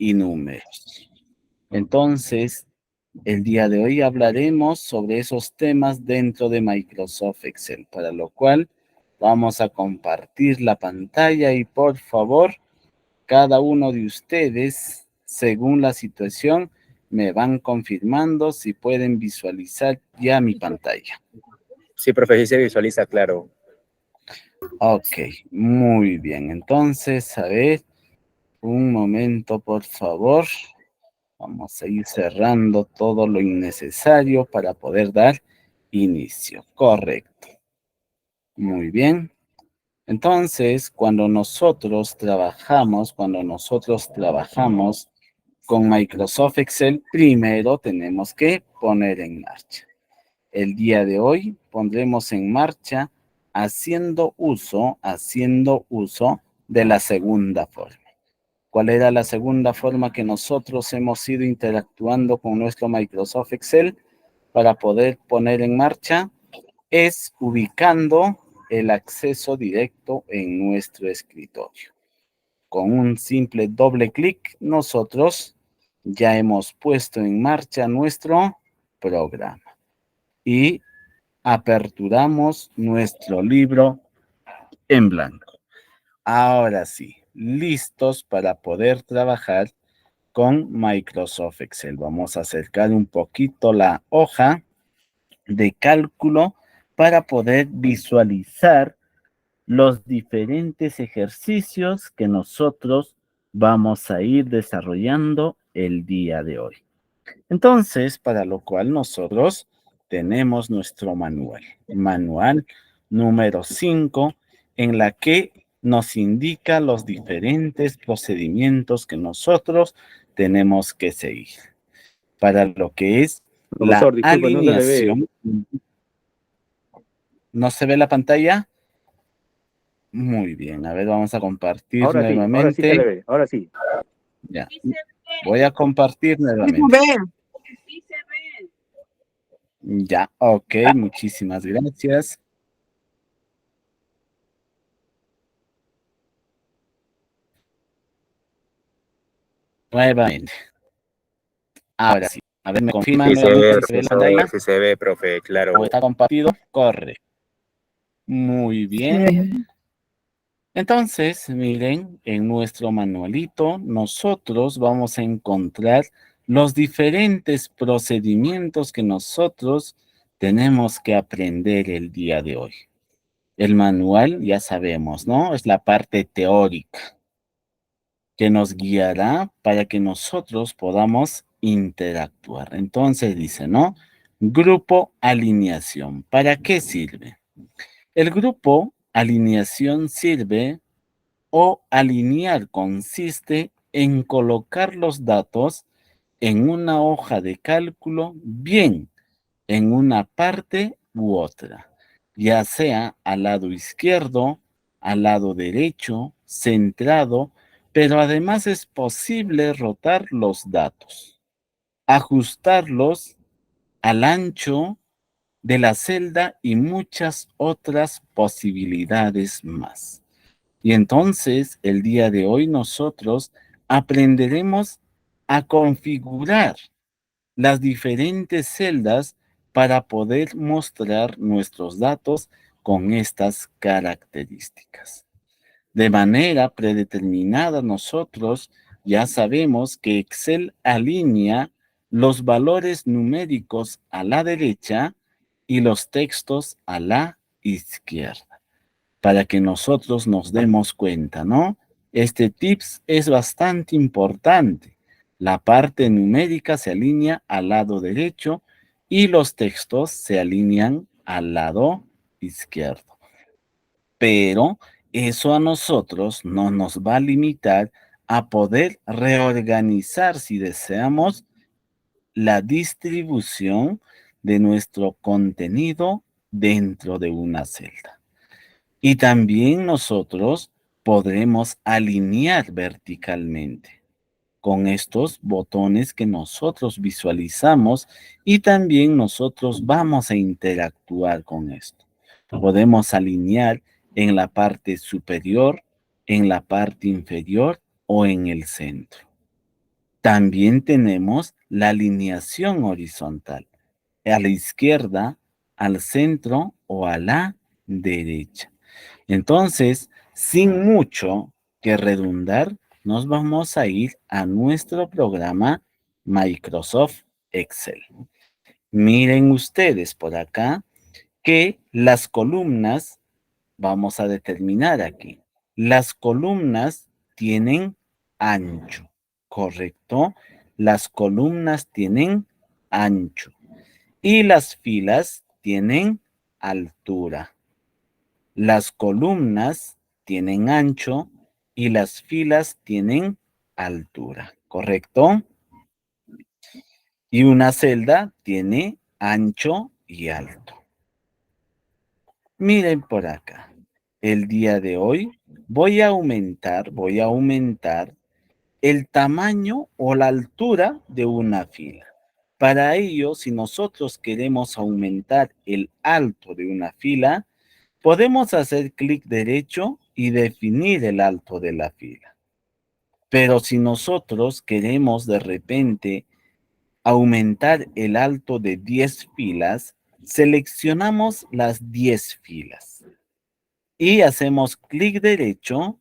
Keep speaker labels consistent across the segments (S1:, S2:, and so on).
S1: y números. Entonces, el día de hoy hablaremos sobre esos temas dentro de Microsoft Excel, para lo cual vamos a compartir la pantalla y por favor, cada uno de ustedes, según la situación, me van confirmando si pueden visualizar ya mi pantalla.
S2: Sí, profe, sí se visualiza, claro.
S1: Ok, muy bien. Entonces, a ver, un momento, por favor. Vamos a ir cerrando todo lo innecesario para poder dar inicio. Correcto. Muy bien. Entonces, cuando nosotros trabajamos con Microsoft Excel, primero tenemos que poner en marcha. El día de hoy pondremos en marcha haciendo uso de la segunda forma. ¿Cuál era la segunda forma que nosotros hemos ido interactuando con nuestro Microsoft Excel para poder poner en marcha? Es ubicando el acceso directo en nuestro escritorio. Con un simple doble clic, nosotros ya hemos puesto en marcha nuestro programa y aperturamos nuestro libro en blanco. Ahora sí, listos para poder trabajar con Microsoft Excel. Vamos a acercar un poquito la hoja de cálculo para poder visualizar los diferentes ejercicios que nosotros vamos a ir desarrollando el día de hoy. Entonces, para lo cual nosotros tenemos nuestro manual número 5, en la que nos indica los diferentes procedimientos que nosotros tenemos que seguir. Para lo que es la
S2: Profesor, disculpe, no se le ve.
S1: alineación. ¿No se ve la pantalla? Muy bien, a ver, vamos a compartir
S2: Ahora sí se le
S1: nuevamente.
S2: ve, ahora sí.
S1: Ya, voy a compartir nuevamente. Ya, ok, muchísimas gracias. Nuevamente. Ahora sí. A ver, me confirma
S2: Sí se
S1: nuevamente
S2: ve,
S1: si se ve la
S2: profesor,
S1: pantalla
S2: sí se ve, profe, claro.
S1: o está compartido. Corre. Muy bien. Entonces, miren, en nuestro manualito nosotros vamos a encontrar los diferentes procedimientos que nosotros tenemos que aprender el día de hoy. El manual, ya sabemos, ¿no? Es la parte teórica que nos guiará para que nosotros podamos interactuar. Entonces dice, ¿no? Grupo alineación. ¿Para qué sirve? El grupo alineación sirve o alinear consiste en colocar los datos en una hoja de cálculo, bien en una parte u otra, ya sea al lado izquierdo, al lado derecho, centrado, pero además es posible rotar los datos, ajustarlos al ancho de la celda y muchas otras posibilidades más. Y entonces, el día de hoy nosotros aprenderemos a configurar las diferentes celdas para poder mostrar nuestros datos con estas características. De manera predeterminada, nosotros ya sabemos que Excel alinea los valores numéricos a la derecha y los textos a la izquierda, para que nosotros nos demos cuenta, ¿no? Este tips es bastante importante. La parte numérica se alinea al lado derecho y los textos se alinean al lado izquierdo. Pero eso a nosotros no nos va a limitar a poder reorganizar, si deseamos, la distribución de nuestro contenido dentro de una celda. Y también nosotros podremos alinear verticalmente con estos botones que nosotros visualizamos y también nosotros vamos a interactuar con esto. Podemos alinear en la parte superior, en la parte inferior o en el centro. También tenemos la alineación horizontal, a la izquierda, al centro o a la derecha. Entonces, sin mucho que redundar, nos vamos a ir a nuestro programa Microsoft Excel. Miren ustedes por acá que las columnas, vamos a determinar aquí, las columnas tienen ancho, ¿correcto? Las columnas tienen ancho y las filas tienen altura. Las columnas tienen ancho y las filas tienen altura, ¿correcto? Y una celda tiene ancho y alto. Miren por acá. El día de hoy voy a aumentar el tamaño o la altura de una fila. Para ello, si nosotros queremos aumentar el alto de una fila, podemos hacer clic derecho y definir el alto de la fila. Pero si nosotros queremos de repente aumentar el alto de 10 filas, seleccionamos las 10 filas y hacemos clic derecho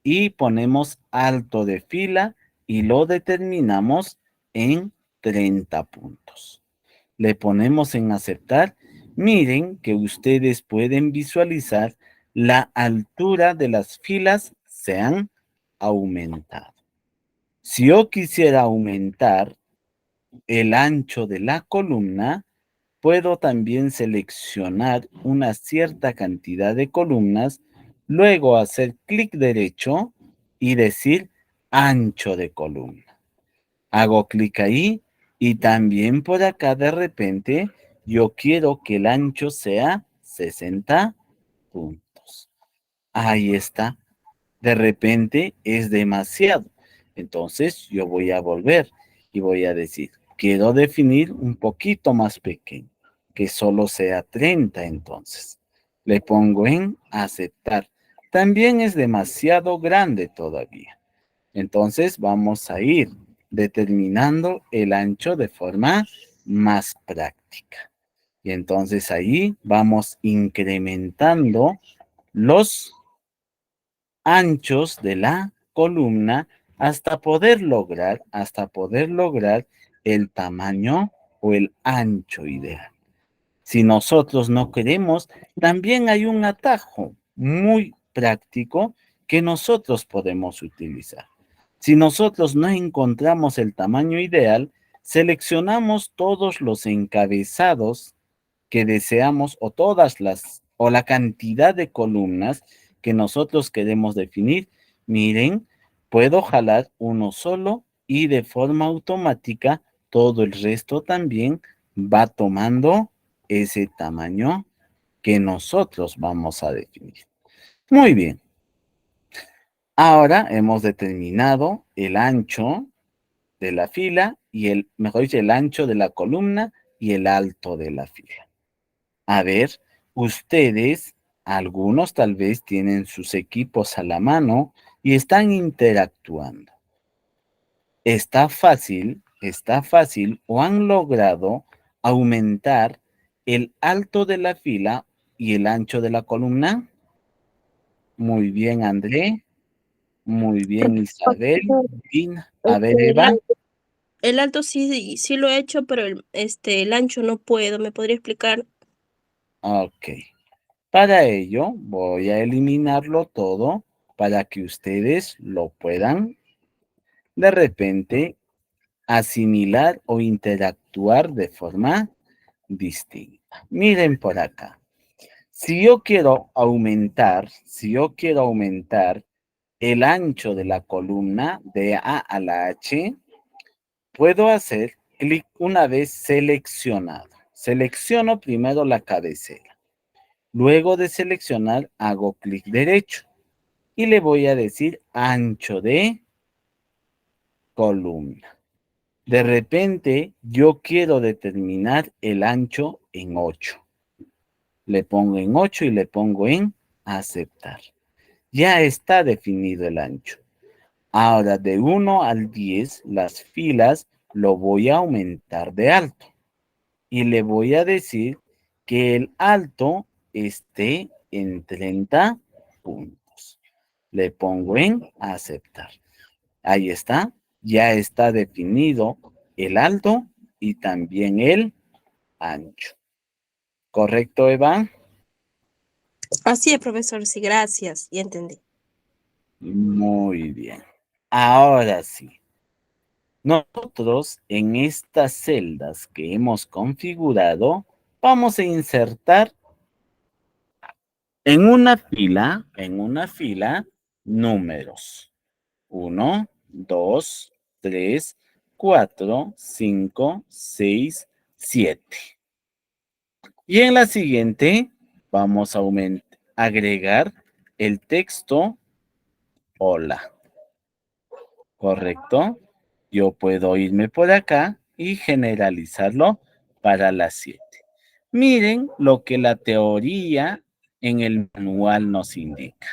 S1: y ponemos alto de fila y lo determinamos en 30 puntos. Le ponemos en aceptar. Miren que ustedes pueden visualizar la altura de las filas se han aumentado. Si yo quisiera aumentar el ancho de la columna, puedo también seleccionar una cierta cantidad de columnas, luego hacer clic derecho y decir ancho de columna. Hago clic ahí y también por acá de repente yo quiero que el ancho sea 60 puntos. Ahí está. De repente es demasiado. Entonces yo voy a volver y voy a decir, quiero definir un poquito más pequeño, que solo sea 30 entonces. Le pongo en aceptar. También es demasiado grande todavía. Entonces vamos a ir determinando el ancho de forma más práctica. Y entonces ahí vamos incrementando los anchos de la columna hasta poder lograr el tamaño o el ancho ideal. Si nosotros no queremos, también hay un atajo muy práctico que nosotros podemos utilizar. Si nosotros no encontramos el tamaño ideal, seleccionamos todos los encabezados que deseamos o la cantidad de columnas que nosotros queremos definir. Miren, puedo jalar uno solo y de forma automática todo el resto también va tomando ese tamaño que nosotros vamos a definir. Muy bien. Ahora hemos determinado el ancho de la fila mejor dicho, el ancho de la columna y el alto de la fila. A ver, ustedes, algunos tal vez tienen sus equipos a la mano y están interactuando. Está fácil o han logrado aumentar el alto de la fila y el ancho de la columna. Muy bien, André. Muy bien, Isabel. Dina. A ver, Eva.
S3: El alto sí lo he hecho, pero el ancho no puedo. ¿Me podría explicar?
S1: Ok. Para ello, voy a eliminarlo todo para que ustedes lo puedan de repente asimilar o interactuar de forma distinta. Miren por acá. Si yo quiero aumentar el ancho de la columna de A a la H, puedo hacer clic una vez seleccionado. Selecciono primero la cabecera. Luego de seleccionar, hago clic derecho y le voy a decir ancho de columna. De repente, yo quiero determinar el ancho en 8. Le pongo en 8 y le pongo en aceptar. Ya está definido el ancho. Ahora, de 1 al 10, las filas lo voy a aumentar de alto. Y le voy a decir que el alto esté en 30 puntos. Le pongo en aceptar. Ahí está. Ya está definido el alto y también el ancho. ¿Correcto, Eva?
S3: Así es, profesor, sí, gracias, ya entendí.
S1: Muy bien. Ahora sí. Nosotros en estas celdas que hemos configurado, vamos a insertar en una fila, números. 1, 2, 3, 4, 5, 6, 7. Y en la siguiente vamos a agregar el texto hola. ¿Correcto? Yo puedo irme por acá y generalizarlo para las 7. Miren lo que la teoría en el manual nos indica.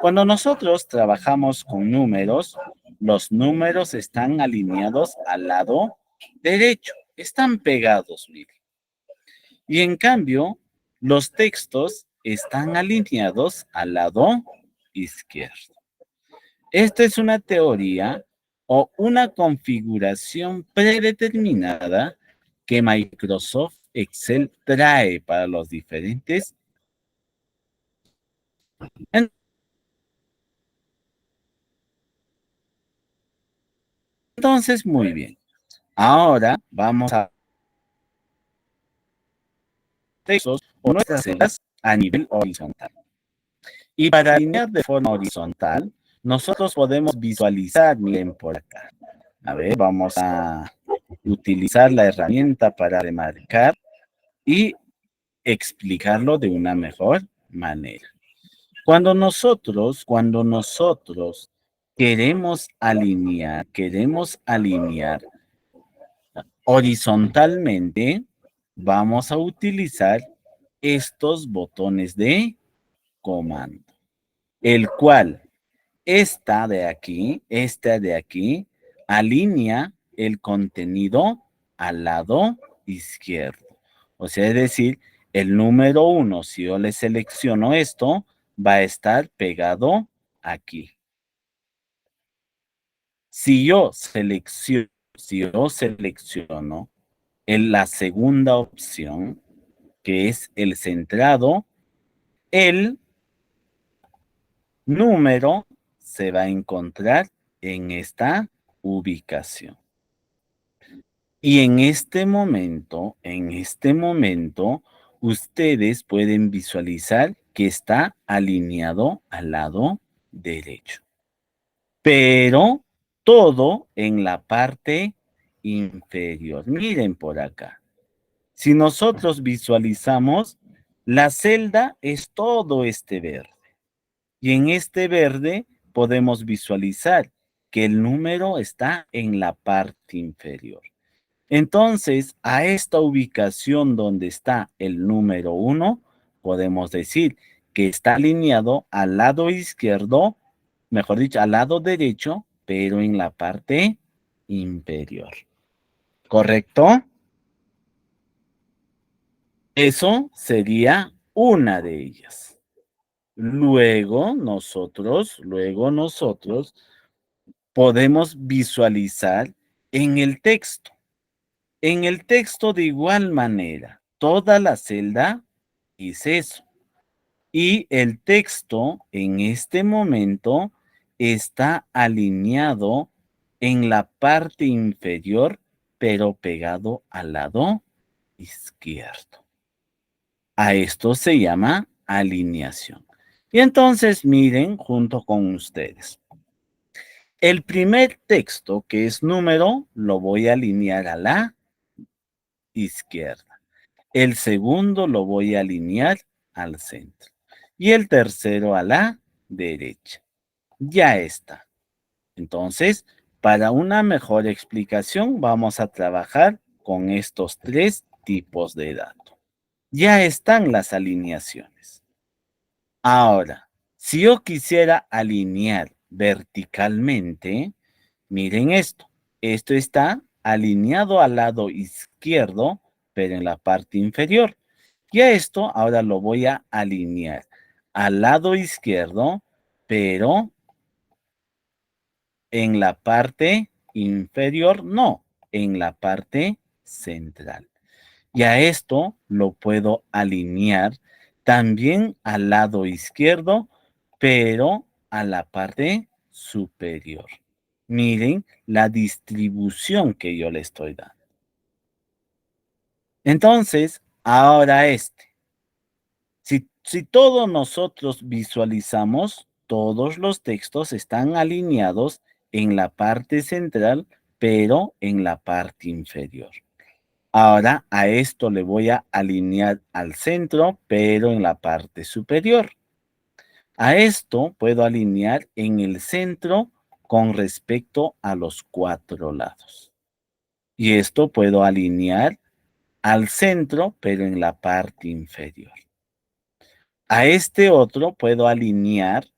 S1: Cuando nosotros trabajamos con números, los números están alineados al lado derecho, están pegados, miren. Y en cambio, los textos están alineados al lado izquierdo. Esta es una teoría o una configuración predeterminada que Microsoft Excel trae para los diferentes. Entonces, muy bien. Ahora vamos a textos o nuestras celdas a nivel horizontal. Y para alinear de forma horizontal, nosotros podemos visualizar, miren por acá. A ver, vamos a utilizar la herramienta para remarcar y explicarlo de una mejor manera. Cuando nosotros queremos alinear horizontalmente, vamos a utilizar estos botones de comando, el cual esta de aquí, alinea el contenido al lado izquierdo. O sea, es decir, el número 1, si yo le selecciono esto, va a estar pegado aquí. Si yo selecciono en la segunda opción, que es el centrado, el número se va a encontrar en esta ubicación. Y en este momento, ustedes pueden visualizar que está alineado al lado derecho. Pero todo en la parte inferior. Miren por acá. Si nosotros visualizamos, la celda es todo este verde. Y en este verde podemos visualizar que el número está en la parte inferior. Entonces, a esta ubicación donde está el número 1, podemos decir que está alineado al lado izquierdo, mejor dicho, al lado derecho, pero en la parte inferior. ¿Correcto? Eso sería una de ellas. Luego nosotros podemos visualizar en el texto. En el texto de igual manera, toda la celda es eso. Y el texto en este momento está alineado en la parte inferior, pero pegado al lado izquierdo. A esto se llama alineación. Y entonces miren junto con ustedes. El primer texto, que es número, lo voy a alinear a la izquierda. El segundo lo voy a alinear al centro. Y el tercero a la derecha. Ya está. Entonces, para una mejor explicación, vamos a trabajar con estos 3 tipos de datos. Ya están las alineaciones. Ahora, si yo quisiera alinear verticalmente, miren esto. Esto está alineado al lado izquierdo, pero en la parte inferior. Y a esto ahora lo voy a alinear al lado izquierdo, pero en la parte inferior no, en la parte central. Y a esto lo puedo alinear también al lado izquierdo, pero a la parte superior. Miren la distribución que yo le estoy dando. Entonces, ahora si todos nosotros visualizamos, todos los textos están alineados en la parte central, pero en la parte inferior. Ahora a esto le voy a alinear al centro, pero en la parte superior. A esto puedo alinear en el centro con respecto a los 4 lados. Y esto puedo alinear al centro, pero en la parte inferior. A este otro puedo alinear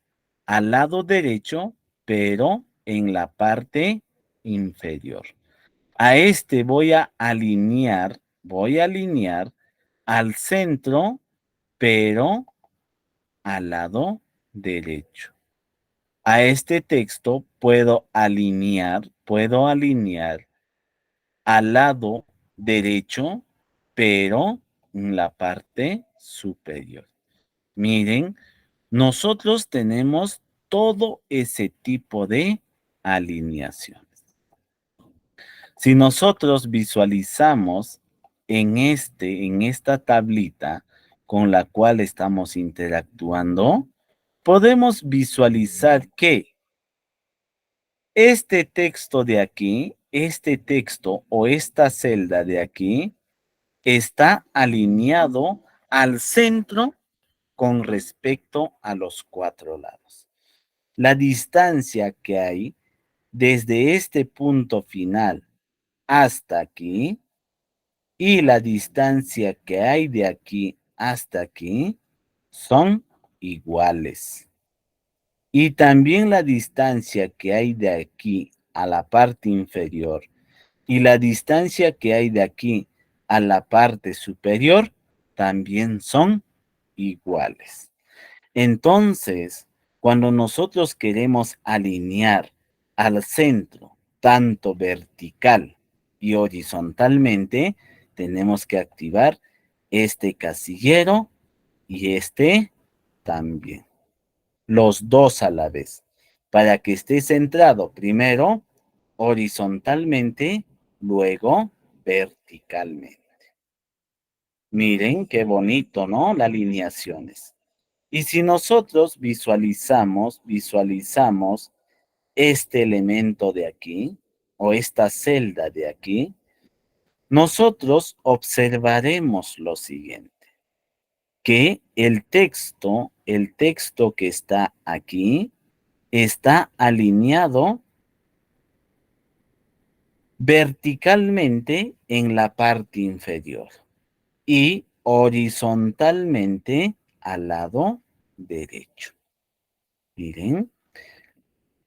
S1: al lado derecho, pero en la parte inferior. A este voy a alinear al centro, pero al lado derecho. A este texto puedo alinear al lado derecho, pero en la parte superior. Miren, nosotros tenemos todo ese tipo de alineaciones. Si nosotros visualizamos en esta tablita con la cual estamos interactuando, podemos visualizar que este texto de aquí, este texto o esta celda de aquí, está alineado al centro con respecto a los 4 lados. La distancia que hay desde este punto final hasta aquí y la distancia que hay de aquí hasta aquí son iguales. Y también la distancia que hay de aquí a la parte inferior y la distancia que hay de aquí a la parte superior también son iguales. Entonces, cuando nosotros queremos alinear al centro, tanto vertical y horizontalmente, tenemos que activar este casillero y este también. Los dos a la vez, para que esté centrado primero horizontalmente, luego verticalmente. Miren qué bonito, ¿no? Las alineaciones. Y si nosotros visualizamos este elemento de aquí o esta celda de aquí, nosotros observaremos lo siguiente, que el texto que está aquí está alineado verticalmente en la parte inferior y horizontalmente al lado derecho. Miren,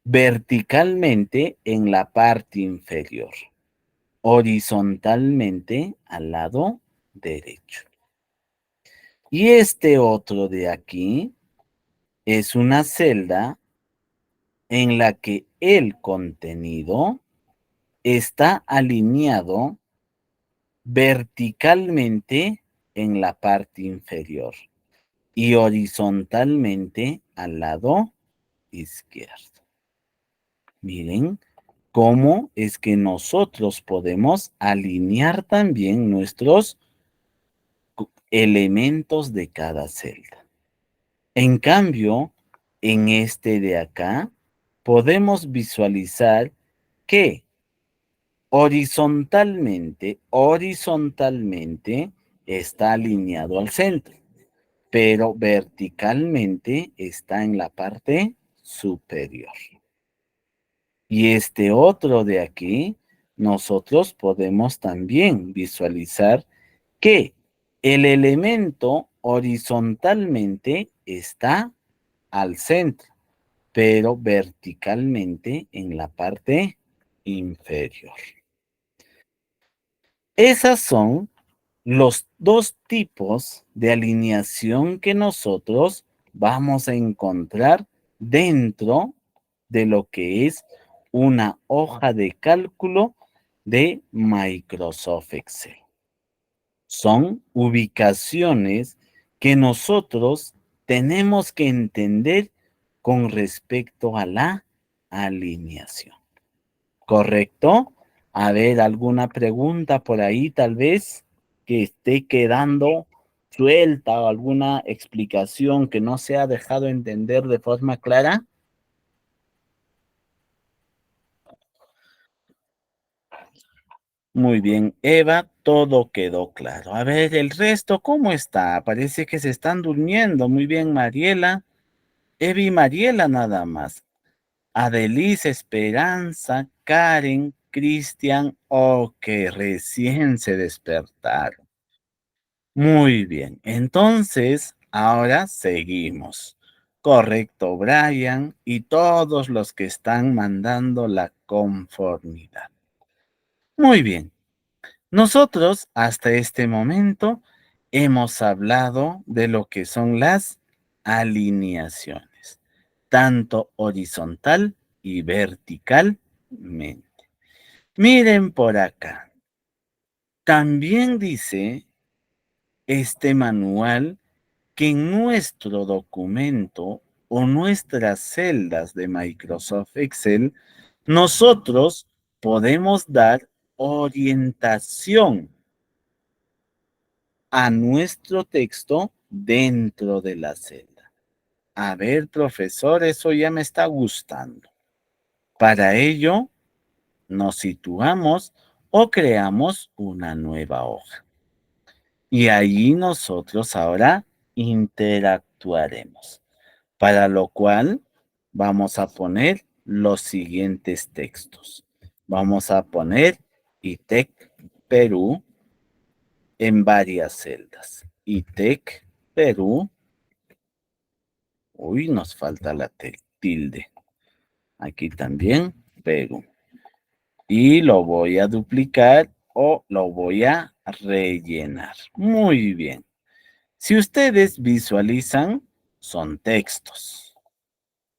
S1: verticalmente en la parte inferior, horizontalmente al lado derecho. Y este otro de aquí es una celda en la que el contenido está alineado verticalmente en la parte inferior y horizontalmente al lado izquierdo. Miren cómo es que nosotros podemos alinear también nuestros elementos de cada celda. En cambio, en este de acá, podemos visualizar que horizontalmente está alineado al centro, pero verticalmente está en la parte superior. Y este otro de aquí, nosotros podemos también visualizar que el elemento horizontalmente está al centro, pero verticalmente en la parte inferior. Esas son los dos tipos de alineación que nosotros vamos a encontrar dentro de lo que es una hoja de cálculo de Microsoft Excel. Son ubicaciones que nosotros tenemos que entender con respecto a la alineación. ¿Correcto? A ver, ¿alguna pregunta por ahí tal vez que esté quedando suelta o alguna explicación que no se ha dejado entender de forma clara? Muy bien, Eva, todo quedó claro. A ver, el resto, ¿cómo está? Parece que se están durmiendo. Muy bien, Mariela. Eva y Mariela nada más. Adelise, Esperanza, Karen, Cristian, que recién se despertaron. Muy bien, entonces ahora seguimos. Correcto, Brian y todos los que están mandando la conformidad. Muy bien, nosotros hasta este momento hemos hablado de lo que son las alineaciones, tanto horizontal y verticalmente. Miren por acá. También dice este manual que en nuestro documento o nuestras celdas de Microsoft Excel, nosotros podemos dar orientación a nuestro texto dentro de la celda. A ver, profesor, eso ya me está gustando. Para ello, nos situamos o creamos una nueva hoja. Y allí nosotros ahora interactuaremos, para lo cual vamos a poner los siguientes textos. Vamos a poner ITEC Perú en varias celdas. ITEC Perú. Uy, nos falta la tilde. Aquí también Perú. Y lo voy a duplicar o lo voy a rellenar. Muy bien. Si ustedes visualizan, son textos.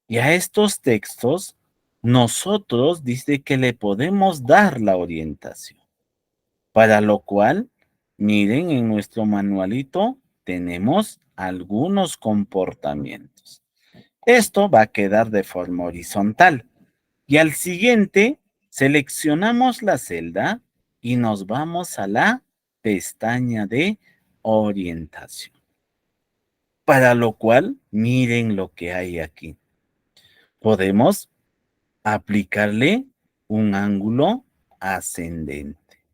S1: Y a estos textos, nosotros dice que le podemos dar la orientación. Para lo cual, miren, en nuestro manualito tenemos algunos comportamientos. Esto va a quedar de forma horizontal. Y al siguiente, seleccionamos la celda y nos vamos a la pestaña de orientación. Para lo cual, miren lo que hay aquí. Podemos aplicarle un ángulo ascendente,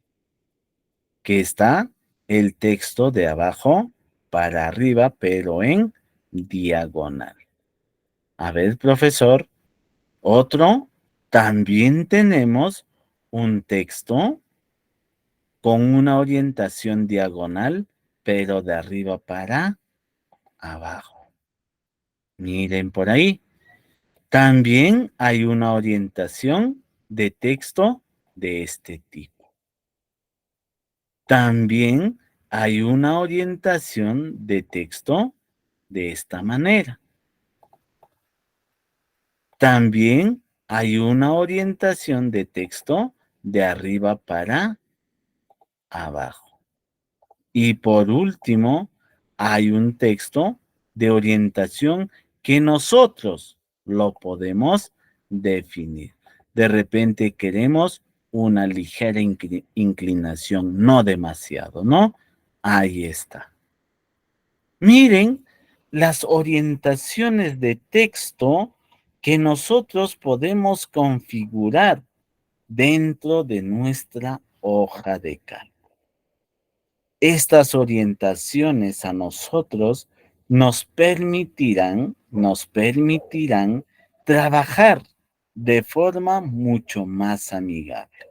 S1: que está el texto de abajo para arriba, pero en diagonal. A ver, profesor, otro, también tenemos un texto con una orientación diagonal, pero de arriba para abajo. Miren por ahí. También hay una orientación de texto de este tipo. También hay una orientación de texto de esta manera. También hay una orientación de texto de arriba para abajo. Y por último, hay un texto de orientación que nosotros lo podemos definir. De repente queremos una ligera inclinación, no demasiado, ¿no? Ahí está. Miren las orientaciones de texto que nosotros podemos configurar dentro de nuestra hoja de cálculo. Estas orientaciones a nosotros nos permitirán trabajar de forma mucho más amigable.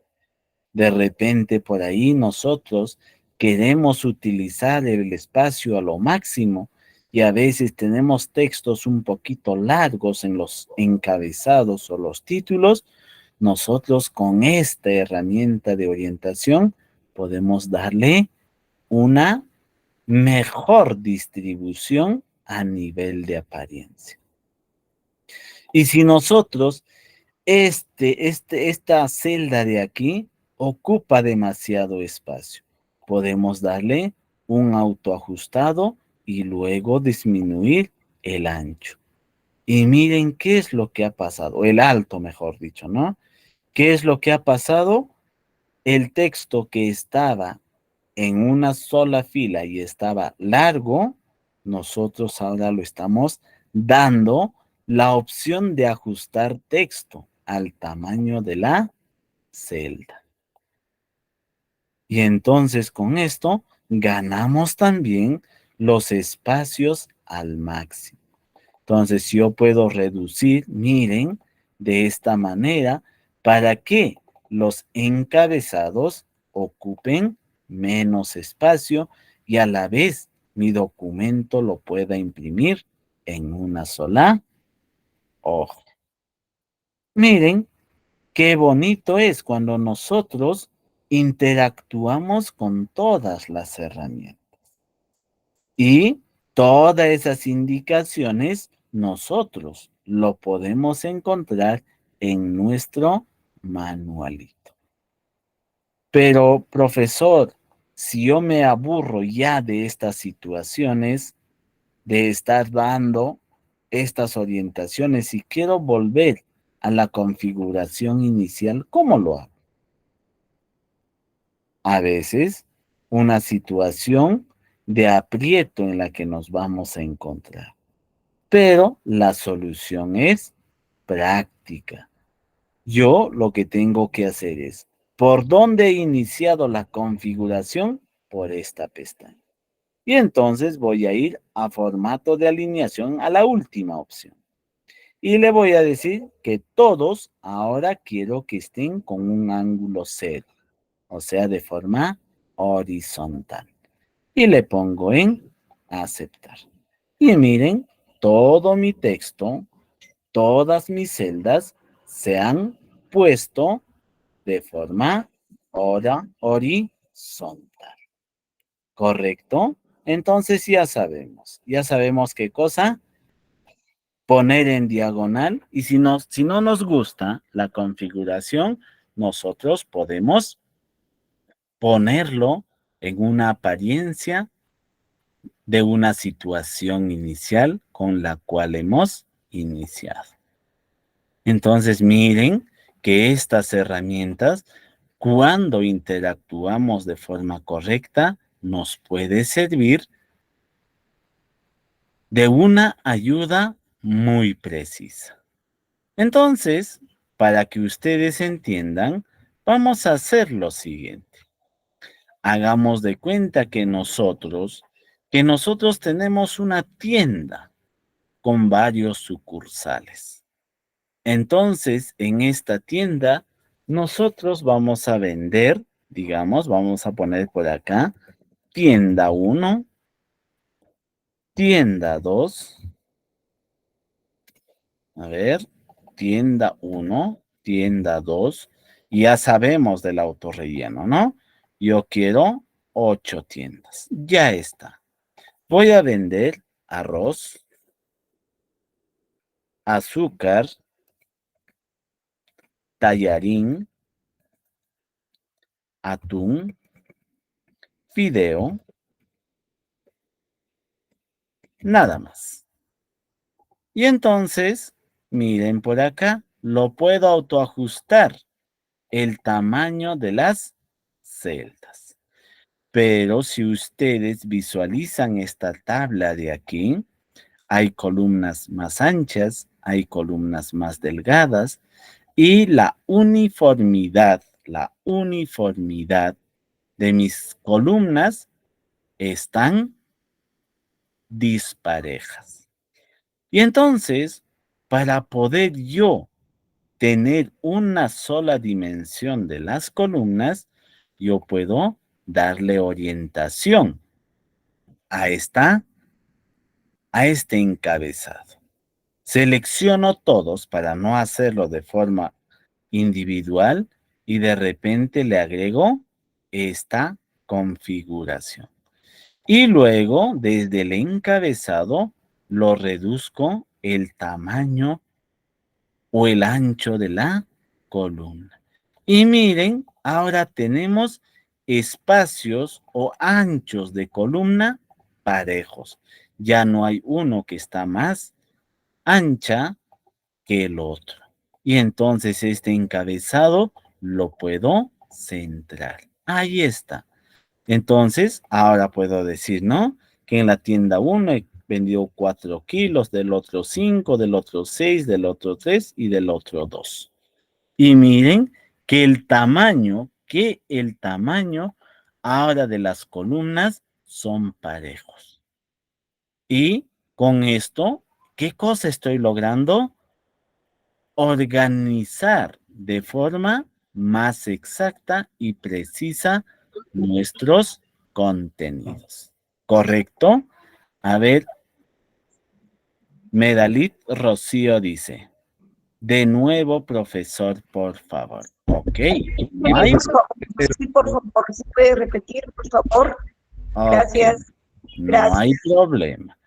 S1: De repente por ahí nosotros queremos utilizar el espacio a lo máximo y a veces tenemos textos un poquito largos en los encabezados o los títulos, nosotros con esta herramienta de orientación podemos darle una mejor distribución a nivel de apariencia. Y si nosotros, esta celda de aquí ocupa demasiado espacio, podemos darle un autoajustado y luego disminuir el ancho. Y miren qué es lo que ha pasado, el alto, mejor dicho, ¿no? ¿Qué es lo que ha pasado? El texto que estaba en una sola fila y estaba largo, nosotros ahora lo estamos dando la opción de ajustar texto al tamaño de la celda. Y entonces con esto ganamos también los espacios al máximo. Entonces yo puedo reducir, miren, de esta manera para que los encabezados ocupen menos espacio y a la vez mi documento lo pueda imprimir en una sola hoja. Miren qué bonito es cuando nosotros interactuamos con todas las herramientas. Y todas esas indicaciones nosotros lo podemos encontrar en nuestro manualito. Pero, profesor, si yo me aburro ya de estas situaciones, de estar dando estas orientaciones y quiero volver a la configuración inicial, ¿cómo lo hago? A veces, una situación de aprieto en la que nos vamos a encontrar. Pero la solución es práctica. Yo lo que tengo que hacer es, ¿por dónde he iniciado la configuración? Por esta pestaña. Y entonces voy a ir a formato de alineación a la última opción. Y le voy a decir que todos ahora quiero que estén con un ángulo cero, o sea, de forma horizontal. Y le pongo en aceptar. Y miren, todo mi texto, todas mis celdas se han puesto de forma horizontal. ¿Correcto? Entonces ya sabemos qué cosa poner en diagonal y si no nos gusta la configuración, nosotros podemos ponerlo en una apariencia de una situación inicial con la cual hemos iniciado. Entonces, miren que estas herramientas, cuando interactuamos de forma correcta, nos puede servir de una ayuda muy precisa. Entonces, para que ustedes entiendan, vamos a hacer lo siguiente. Hagamos de cuenta que nosotros tenemos una tienda con varios sucursales. Entonces, en esta tienda, nosotros vamos a vender, digamos, vamos a poner por acá, tienda 1, tienda 2, a ver, tienda 1, tienda 2, ya sabemos del autorrelleno, ¿no? Yo quiero 8 tiendas, ya está. Voy a vender arroz, azúcar, tallarín, atún, fideo, nada más. Y entonces, miren por acá, lo puedo autoajustar el tamaño de las celdas. Pero si ustedes visualizan esta tabla de aquí, hay columnas más anchas, hay columnas más delgadas y la uniformidad de mis columnas están disparejas. Y entonces, para poder yo tener una sola dimensión de las columnas, yo puedo darle orientación a a este encabezado. Selecciono todos para no hacerlo de forma individual y de repente le agrego esta configuración. Y luego, desde el encabezado, lo reduzco el tamaño o el ancho de la columna. Y miren, ahora tenemos espacios o anchos de columna parejos. Ya no hay uno que está más ancha que el otro. Y entonces este encabezado lo puedo centrar. Ahí está. Entonces, ahora puedo decir, ¿no? Que en la tienda 1 he vendido 4 kilos, del otro 5, del otro 6, del otro 3 y del otro 2. Y miren que el tamaño ahora de las columnas son parejos. Y con esto, ¿qué cosa estoy logrando? Organizar de forma más exacta y precisa nuestros contenidos. ¿Correcto? A ver, Medalit Rocío dice, de nuevo, profesor, por favor. Ok.
S4: Sí, por favor, ¿se puede repetir, por favor? Gracias.
S1: Okay. No hay problema.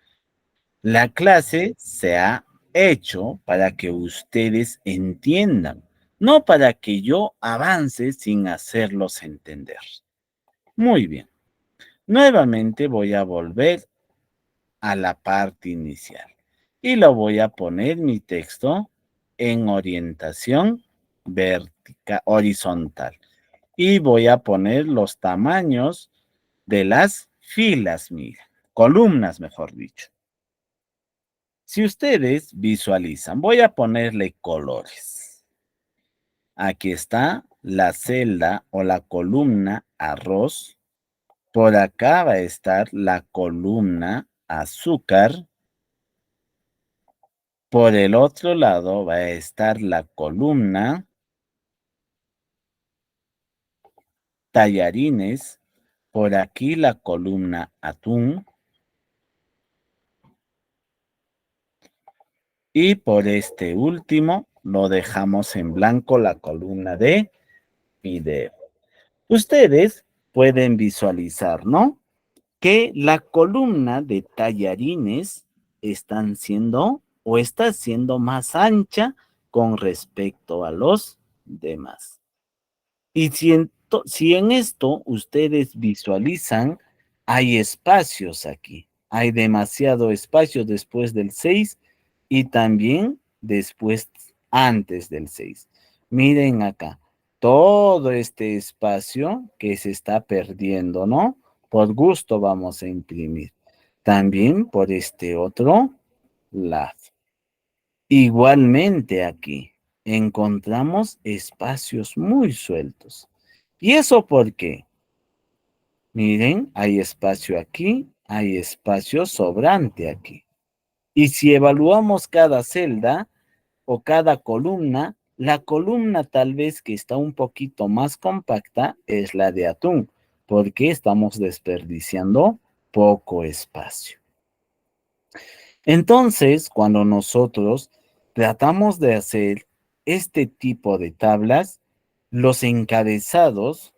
S1: La clase se ha hecho para que ustedes entiendan, no para que yo avance sin hacerlos entender. Muy bien. Nuevamente voy a volver a la parte inicial y lo voy a poner mi texto en orientación horizontal y voy a poner los tamaños de las filas, mira, columnas, mejor dicho. Si ustedes visualizan, voy a ponerle colores. Aquí está la celda o la columna arroz. Por acá va a estar la columna azúcar. Por el otro lado va a estar la columna tallarines. Por aquí la columna atún. Y por este último lo dejamos en blanco la columna de video. Ustedes pueden visualizar, ¿no? Que la columna de tallarines está siendo más ancha con respecto a los demás. Y si en esto ustedes visualizan, hay espacios aquí. Hay demasiado espacio después del 6 y también después antes del 6. Miren acá, todo este espacio que se está perdiendo, ¿no? Por gusto vamos a imprimir. También por este otro lado. Igualmente aquí encontramos espacios muy sueltos. ¿Y eso por qué? Miren, hay espacio aquí, hay espacio sobrante aquí. Y si evaluamos cada celda o cada columna, la columna tal vez que está un poquito más compacta es la de atún, porque estamos desperdiciando poco espacio. Entonces, cuando nosotros tratamos de hacer este tipo de tablas, los encabezados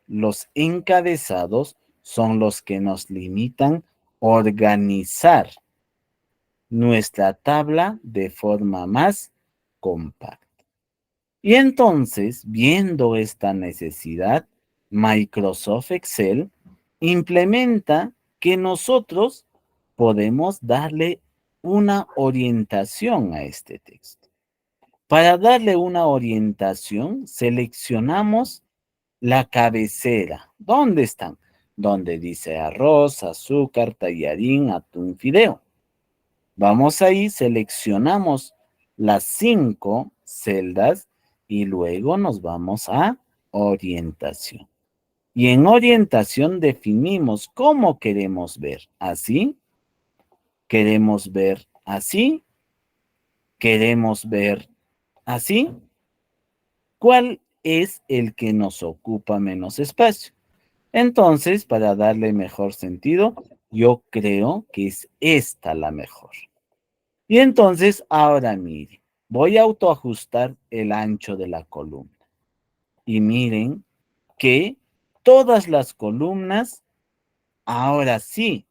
S1: son los que nos limitan a organizar nuestra tabla de forma más compacta. Y entonces, viendo esta necesidad, Microsoft Excel implementa que nosotros podemos darle una orientación a este texto. Para darle una orientación, seleccionamos la cabecera. ¿Dónde están? Donde dice arroz, azúcar, tallarín, atún, fideo. Vamos ahí, seleccionamos las 5 celdas y luego nos vamos a orientación. Y en orientación definimos cómo queremos ver. ¿Así? ¿Queremos ver así? ¿Queremos ver así? ¿Cuál es el que nos ocupa menos espacio? Entonces, para darle mejor sentido, yo creo que es esta la mejor. Y entonces, ahora mire, voy a autoajustar el ancho de la columna. Y miren que todas las columnas, ahora sí,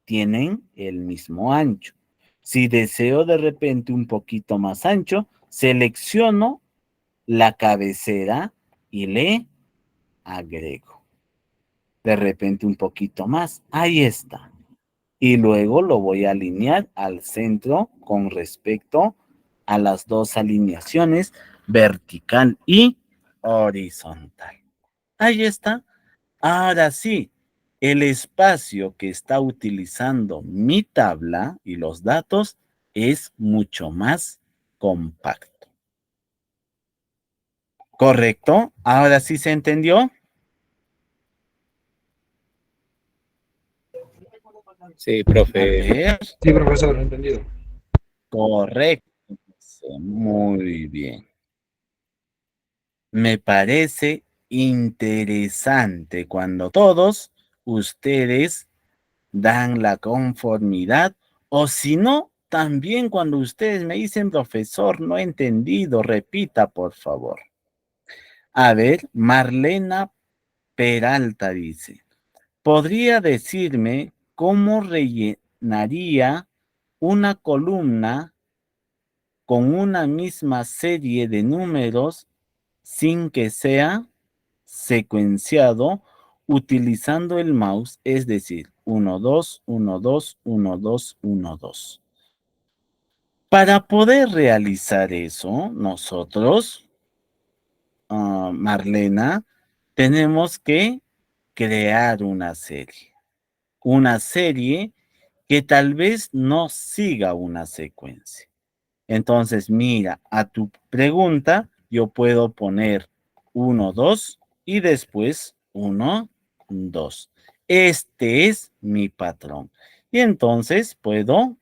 S1: tienen el mismo ancho. Si deseo de repente un poquito más ancho, selecciono la cabecera y le agrego. De repente un poquito más. Ahí está. Y luego lo voy a alinear al centro con respecto a las dos alineaciones, vertical y horizontal. Ahí está. Ahora sí, el espacio que está utilizando mi tabla y los datos es mucho más compacto. ¿Correcto? ¿Ahora sí se entendió?
S2: Sí,
S1: A
S2: profe.
S1: ver.
S5: Sí, profesor, entendido.
S1: Correcto. Muy bien. Me parece interesante cuando todos ustedes dan la conformidad, o si no, también cuando ustedes me dicen, profesor, no he entendido, repita, por favor. A ver, Marlena Peralta dice, ¿podría decirme cómo rellenaría una columna con una misma serie de números sin que sea secuenciado utilizando el mouse, es decir, 1, 2, 1, 2, 1, 2, 1, 2. Para poder realizar eso, nosotros, Marlena, tenemos que crear una serie. Una serie que tal vez no siga una secuencia. Entonces, mira, a tu pregunta, yo puedo poner 1, 2 y después 1, 2. Este es mi patrón. Y entonces puedo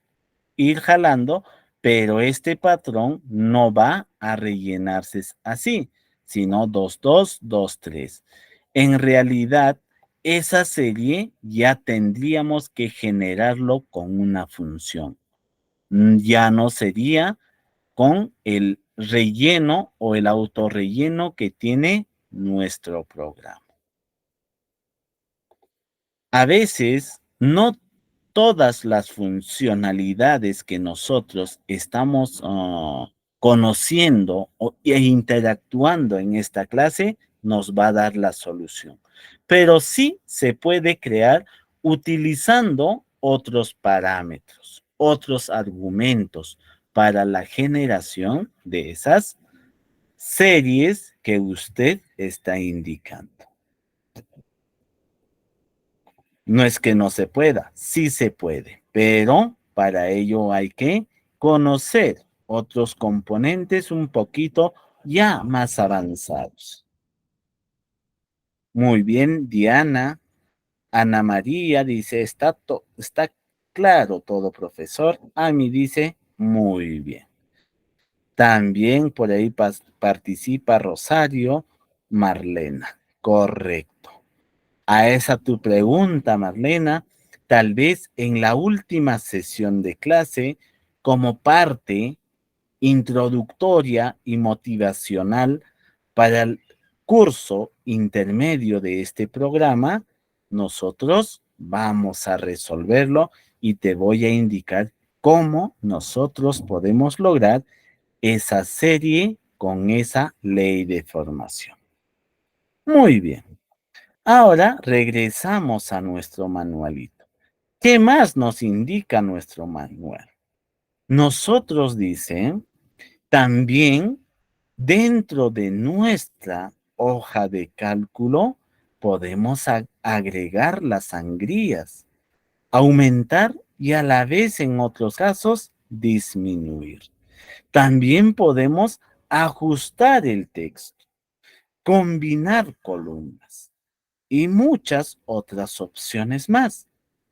S1: ir jalando, pero este patrón no va a rellenarse así, sino 2, 2, 2, 3. En realidad, esa serie ya tendríamos que generarlo con una función. Ya no sería con el relleno o el autorrelleno que tiene nuestro programa. A veces, no todas las funcionalidades que nosotros estamos conociendo e interactuando en esta clase nos va a dar la solución. Pero sí se puede crear utilizando otros parámetros, otros argumentos para la generación de esas series que usted está indicando. No es que no se pueda, sí se puede, pero para ello hay que conocer otros componentes un poquito ya más avanzados. Muy bien, Diana. Ana María dice, está claro todo, profesor. Ami dice, muy bien. También por ahí participa Rosario Marlena. Correcto. A esa tu pregunta, Marlena, tal vez en la última sesión de clase, como parte introductoria y motivacional para el curso intermedio de este programa, nosotros vamos a resolverlo y te voy a indicar cómo nosotros podemos lograr esa serie con esa ley de formación. Muy bien. Ahora regresamos a nuestro manualito. ¿Qué más nos indica nuestro manual? Nosotros, dice, también dentro de nuestra hoja de cálculo podemos agregar las sangrías, aumentar y a la vez en otros casos disminuir. También podemos ajustar el texto, combinar columnas y muchas otras opciones más.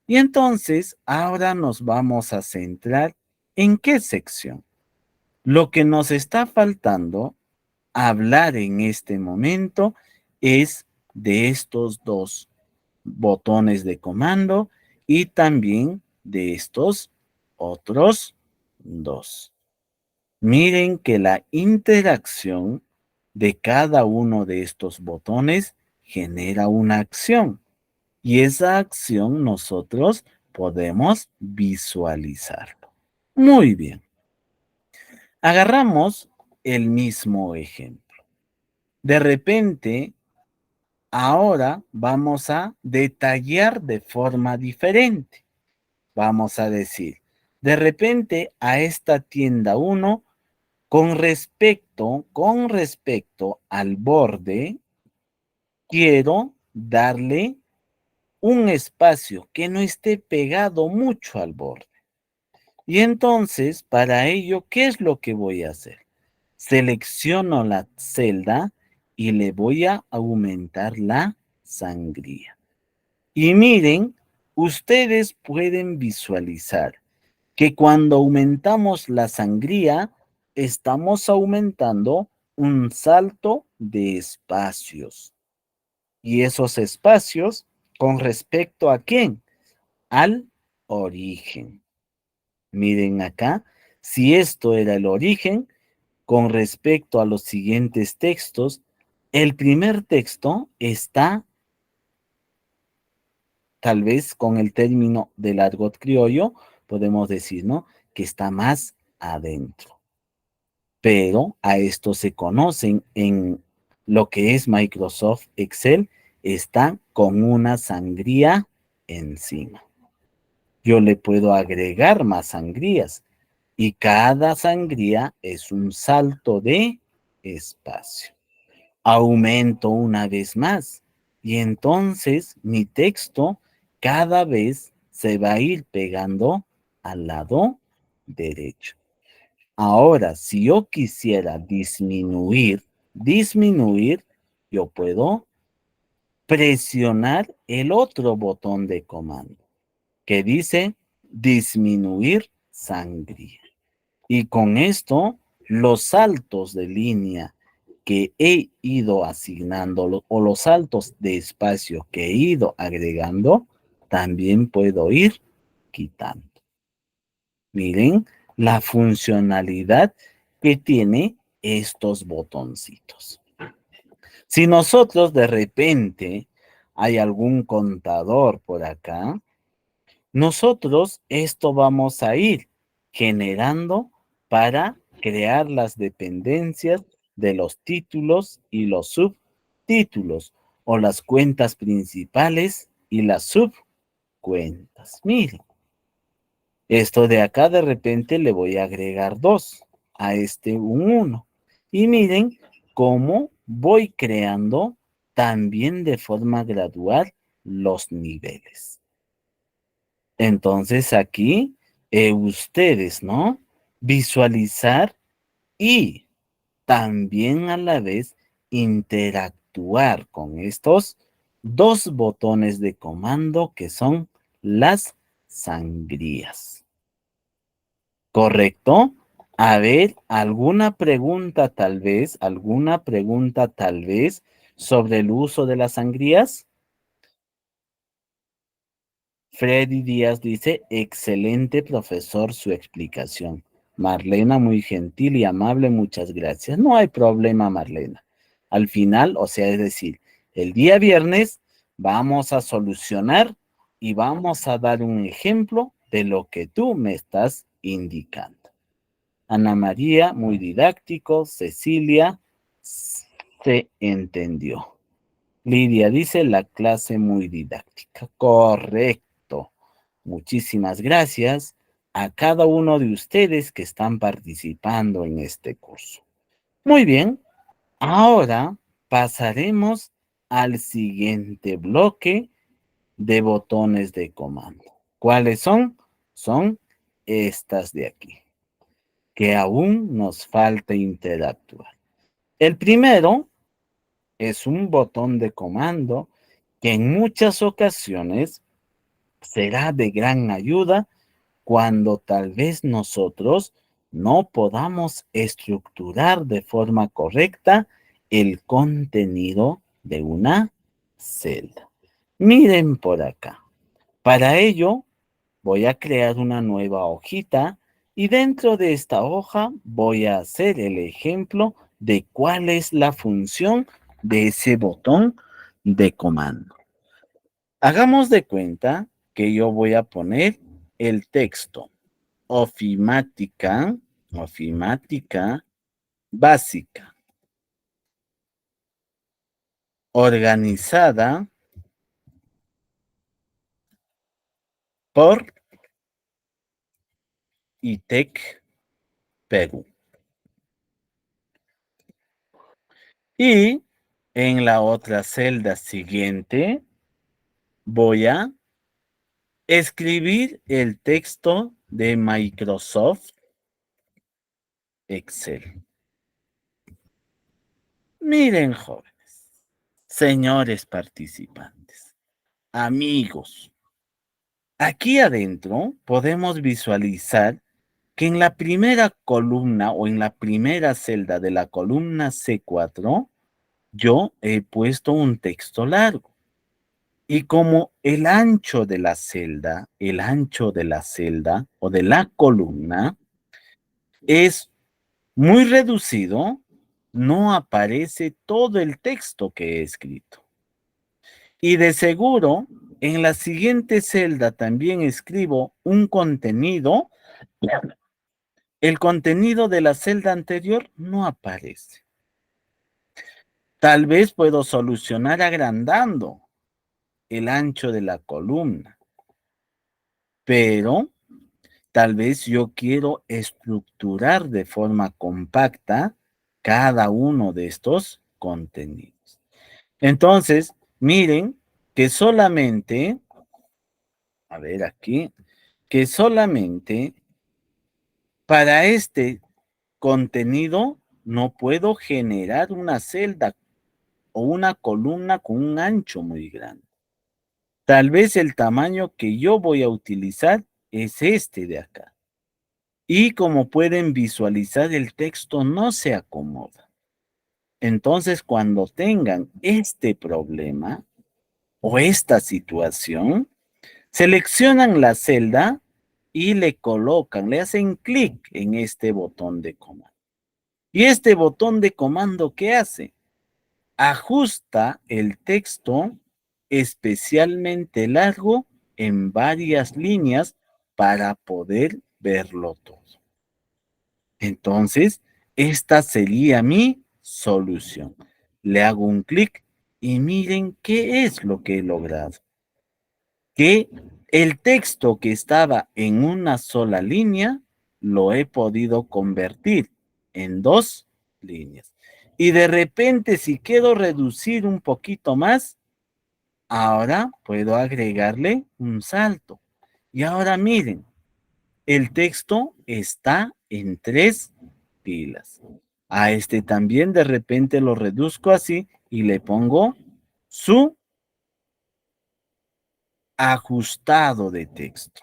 S1: Y entonces, ahora nos vamos a centrar en qué sección. Lo que nos está faltando hablar en este momento es de estos dos botones de comando y también de estos otros 2. Miren que la interacción de cada uno de estos botones genera una acción. Y esa acción nosotros podemos visualizarlo. Muy bien. Agarramos el mismo ejemplo. De repente, ahora vamos a detallar de forma diferente. Vamos a decir, de repente a esta tienda 1, con respecto al borde, quiero darle un espacio que no esté pegado mucho al borde. Y entonces, para ello, ¿qué es lo que voy a hacer? Selecciono la celda y le voy a aumentar la sangría. Y miren, ustedes pueden visualizar que cuando aumentamos la sangría, estamos aumentando un salto de espacios. Y esos espacios, ¿con respecto a quién? Al origen. Miren acá, si esto era el origen, con respecto a los siguientes textos, el primer texto está, tal vez con el término del argot criollo, podemos decir, ¿no?, que está más adentro. Pero a esto se conocen en lo que es Microsoft Excel, está con una sangría encima. Yo le puedo agregar más sangrías y cada sangría es un salto de espacio. Aumento una vez más y entonces mi texto cada vez se va a ir pegando al lado derecho. Ahora, si yo quisiera disminuir, yo puedo presionar el otro botón de comando que dice disminuir sangría. Y con esto, los saltos de línea que he ido asignando o los saltos de espacio que he ido agregando, también puedo ir quitando. Miren la funcionalidad que tiene estos botoncitos. Si nosotros de repente hay algún contador por acá, nosotros esto vamos a ir generando para crear las dependencias de los títulos y los subtítulos o las cuentas principales y las subcuentas. Miren, esto de acá de repente le voy a agregar 2, a este un 1. Y miren cómo voy creando también de forma gradual los niveles. Entonces aquí ustedes, ¿no?, visualizar y también a la vez interactuar con estos dos botones de comando que son las sangrías. ¿Correcto? A ver, ¿alguna pregunta tal vez sobre el uso de las sangrías? Freddy Díaz dice, excelente profesor su explicación. Marlena, muy gentil y amable, muchas gracias. No hay problema, Marlena. Al final, o sea, es decir, el día viernes vamos a solucionar y vamos a dar un ejemplo de lo que tú me estás indicando. Ana María, muy didáctico. Cecilia, se entendió. Lidia dice, la clase muy didáctica. Correcto. Muchísimas gracias a cada uno de ustedes que están participando en este curso. Muy bien, ahora pasaremos al siguiente bloque de botones de comando. ¿Cuáles son? Son estas de aquí, que aún nos falta interactuar. El primero es un botón de comando que en muchas ocasiones será de gran ayuda cuando tal vez nosotros no podamos estructurar de forma correcta el contenido de una celda. Miren por acá. Para ello, voy a crear una nueva hojita Y dentro de esta hoja voy a hacer el ejemplo de cuál es la función de ese botón de comando. Hagamos de cuenta que yo voy a poner el texto ofimática básica, organizada por ITEC Perú. Y en la otra celda siguiente voy a escribir el texto de Microsoft Excel. Miren, jóvenes, señores participantes, amigos, aquí adentro podemos visualizar que en la primera columna o en la primera celda de la columna C4, yo he puesto un texto largo. Y como el ancho de la celda o de la columna es muy reducido, no aparece todo el texto que he escrito. Y de seguro, en la siguiente celda también escribo un contenido. El contenido de la celda anterior no aparece. Tal vez puedo solucionar agrandando el ancho de la columna, pero tal vez yo quiero estructurar de forma compacta cada uno de estos contenidos. Entonces, miren que solamente, a ver aquí, que solamente para este contenido no puedo generar una celda o una columna con un ancho muy grande. Tal vez el tamaño que yo voy a utilizar es este de acá. Y como pueden visualizar, el texto no se acomoda. Entonces, cuando tengan este problema o esta situación, seleccionan la celda y le colocan, le hacen clic en este botón de comando. ¿Y este botón de comando qué hace? Ajusta el texto especialmente largo en varias líneas para poder verlo todo. Entonces, esta sería mi solución. Le hago un clic y miren qué es lo que he logrado. Que el texto que estaba en una sola línea lo he podido convertir en 2 líneas. Y de repente, si quiero reducir un poquito más, ahora puedo agregarle un salto. Y ahora miren, el texto está en 3 filas. A este también de repente lo reduzco así y le pongo su ajustado de texto.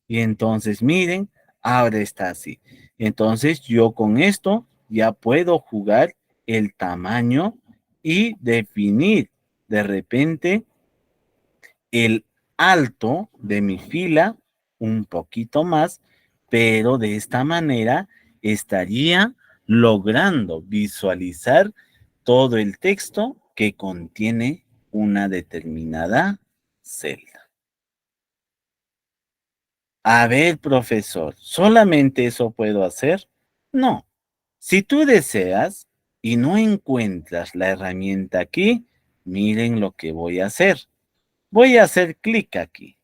S1: Y entonces miren, ahora está así. Entonces yo con esto ya puedo jugar el tamaño y definir de repente el alto de mi fila un poquito más, pero de esta manera estaría logrando visualizar todo el texto que contiene una determinada celda. A ver, profesor, ¿solamente eso puedo hacer? No. Si tú deseas y no encuentras la herramienta aquí, miren lo que voy a hacer. Voy a hacer clic aquí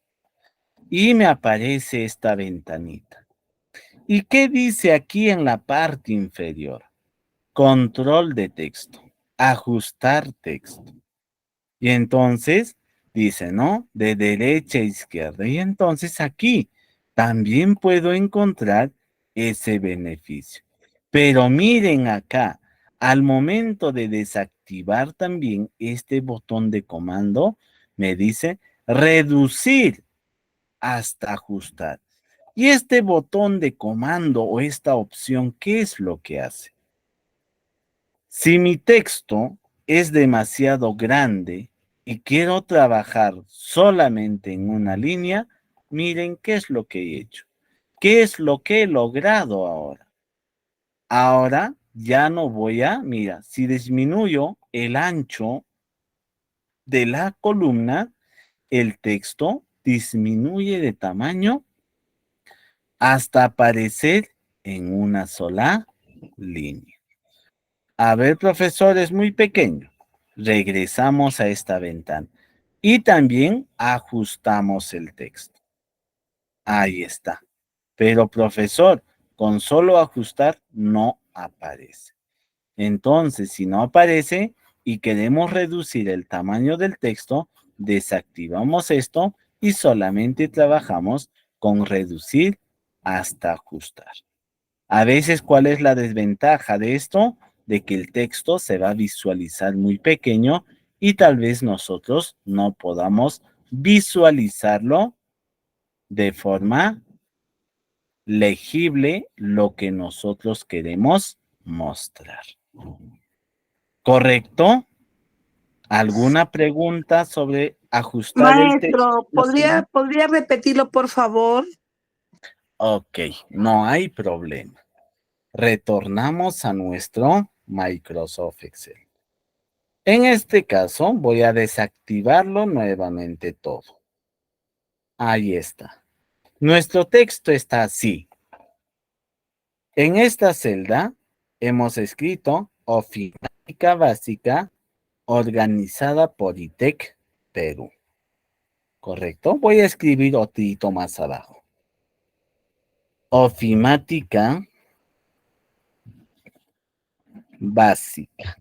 S1: y me aparece esta ventanita. ¿Y qué dice aquí en la parte inferior? Control de texto, ajustar texto. Y entonces dice, ¿no? De derecha a izquierda. Y entonces aquí también puedo encontrar ese beneficio. Pero miren acá, al momento de desactivar también este botón de comando, me dice reducir hasta ajustar. Y este botón de comando o esta opción, ¿qué es lo que hace? Si mi texto es demasiado grande y quiero trabajar solamente en una línea, miren qué es lo que he hecho. ¿Qué es lo que he logrado ahora? Ahora ya no voy a, mira, si disminuyo el ancho de la columna, el texto disminuye de tamaño hasta aparecer en una sola línea. A ver, profesor, es muy pequeño. Regresamos a esta ventana. Y también ajustamos el texto. Ahí está. Pero, profesor, con solo ajustar no aparece. Entonces, si no aparece y queremos reducir el tamaño del texto, desactivamos esto y solamente trabajamos con reducir hasta ajustar. A veces, ¿cuál es la desventaja de esto? De que el texto se va a visualizar muy pequeño y tal vez nosotros no podamos visualizarlo de forma legible lo que nosotros queremos mostrar. ¿Correcto? ¿Alguna pregunta sobre ajustar el texto?
S4: Maestro, ¿podría repetirlo, por favor?
S1: Ok, no hay problema. Retornamos a nuestro Microsoft Excel. En este caso, voy a desactivarlo nuevamente todo. Ahí está. Nuestro texto está así. En esta celda hemos escrito ofimática básica organizada por ITEC Perú. ¿Correcto? Voy a escribir otro más abajo. Ofimática básica.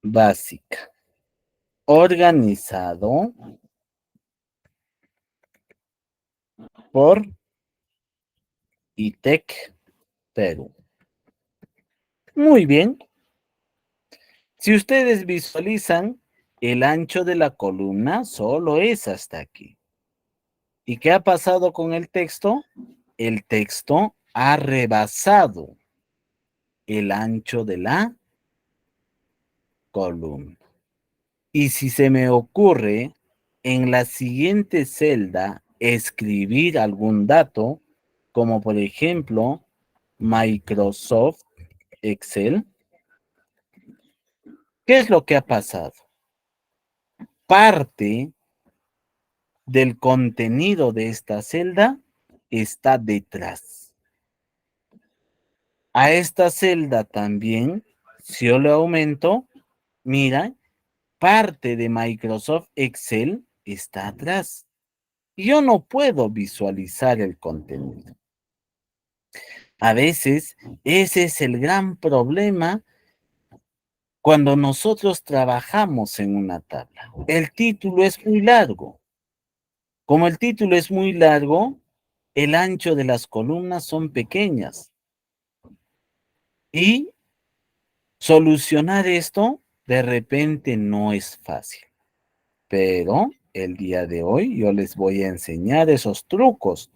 S1: Básica. Organizado por ITEC Perú. Muy bien. Si ustedes visualizan, el ancho de la columna solo es hasta aquí. ¿Y qué ha pasado con el texto? El texto ha rebasado el ancho de la columna. Y si se me ocurre en la siguiente celda escribir algún dato, como por ejemplo Microsoft Excel, ¿qué es lo que ha pasado? Parte del contenido de esta celda está detrás. A esta celda también, si yo le aumento, mira, parte de Microsoft Excel está atrás. Yo no puedo visualizar el contenido. A veces, ese es el gran problema cuando nosotros trabajamos en una tabla. El título es muy largo. Como el título es muy largo, el ancho de las columnas son pequeñas. Y solucionar esto de repente no es fácil. Pero el día de hoy yo les voy a enseñar esos trucos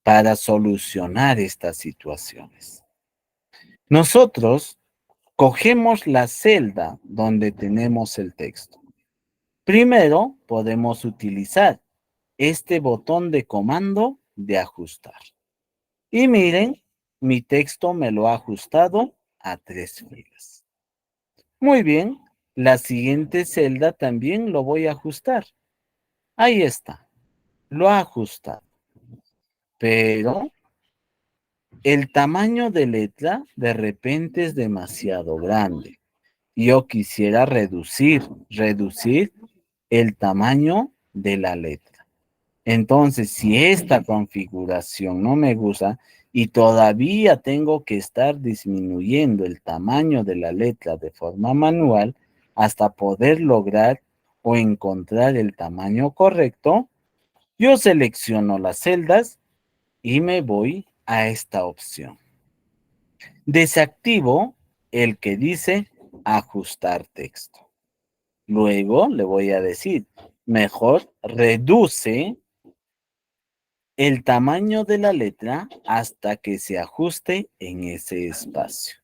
S1: para solucionar estas situaciones. Nosotros cogemos la celda donde tenemos el texto. Primero podemos utilizar este botón de comando de ajustar. Y miren, mi texto me lo ha ajustado a 3 filas. Muy bien, la siguiente celda también lo voy a ajustar. Ahí está, lo ha ajustado. Pero el tamaño de letra de repente es demasiado grande. Yo quisiera reducir el tamaño de la letra. Entonces, si esta configuración no me gusta y todavía tengo que estar disminuyendo el tamaño de la letra de forma manual hasta poder lograr o encontrar el tamaño correcto, yo selecciono las celdas y me voy a esta opción. Desactivo el que dice ajustar texto. Luego le voy a decir, mejor reduce el tamaño de la letra hasta que se ajuste en ese espacio.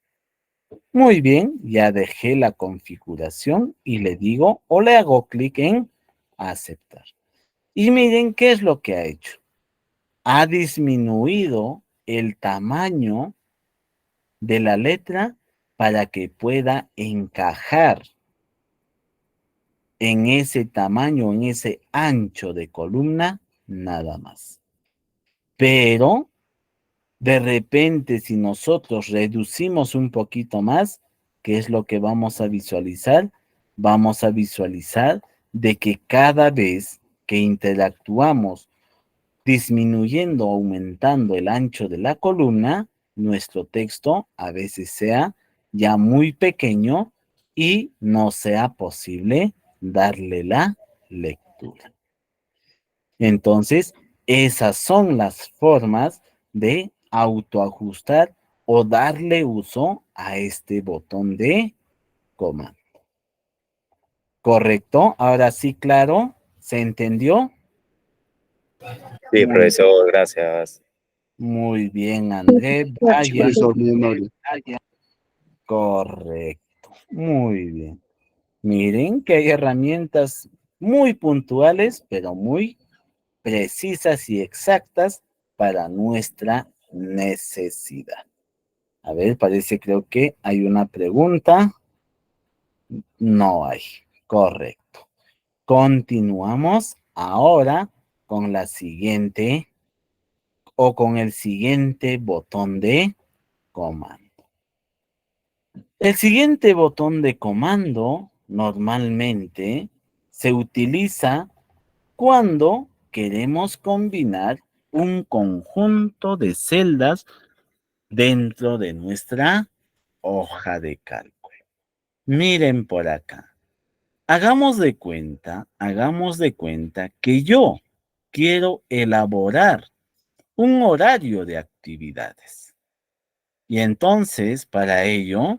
S1: Muy bien, ya dejé la configuración y le digo o le hago clic en aceptar. Y miren qué es lo que ha hecho. Ha disminuido el tamaño de la letra para que pueda encajar en ese tamaño, en ese ancho de columna, nada más. Pero, de repente, si nosotros reducimos un poquito más, ¿qué es lo que vamos a visualizar? Vamos a visualizar de que cada vez que interactuamos disminuyendo o aumentando el ancho de la columna, nuestro texto a veces sea ya muy pequeño y no sea posible darle la lectura. Entonces, esas son las formas de autoajustar o darle uso a este botón de comando. ¿Correcto? Ahora sí, claro, ¿se entendió?
S2: Sí, profesor, gracias.
S1: Muy bien, André. Vaya. Correcto. Muy bien. Miren que hay herramientas muy puntuales, pero muy precisas y exactas para nuestra necesidad. A ver, creo que hay una pregunta. No hay. Correcto. Continuamos ahora con la siguiente o con el siguiente botón de comando. El siguiente botón de comando normalmente se utiliza cuando queremos combinar un conjunto de celdas dentro de nuestra hoja de cálculo. Miren por acá. Hagamos de cuenta que yo quiero elaborar un horario de actividades. Y entonces, para ello,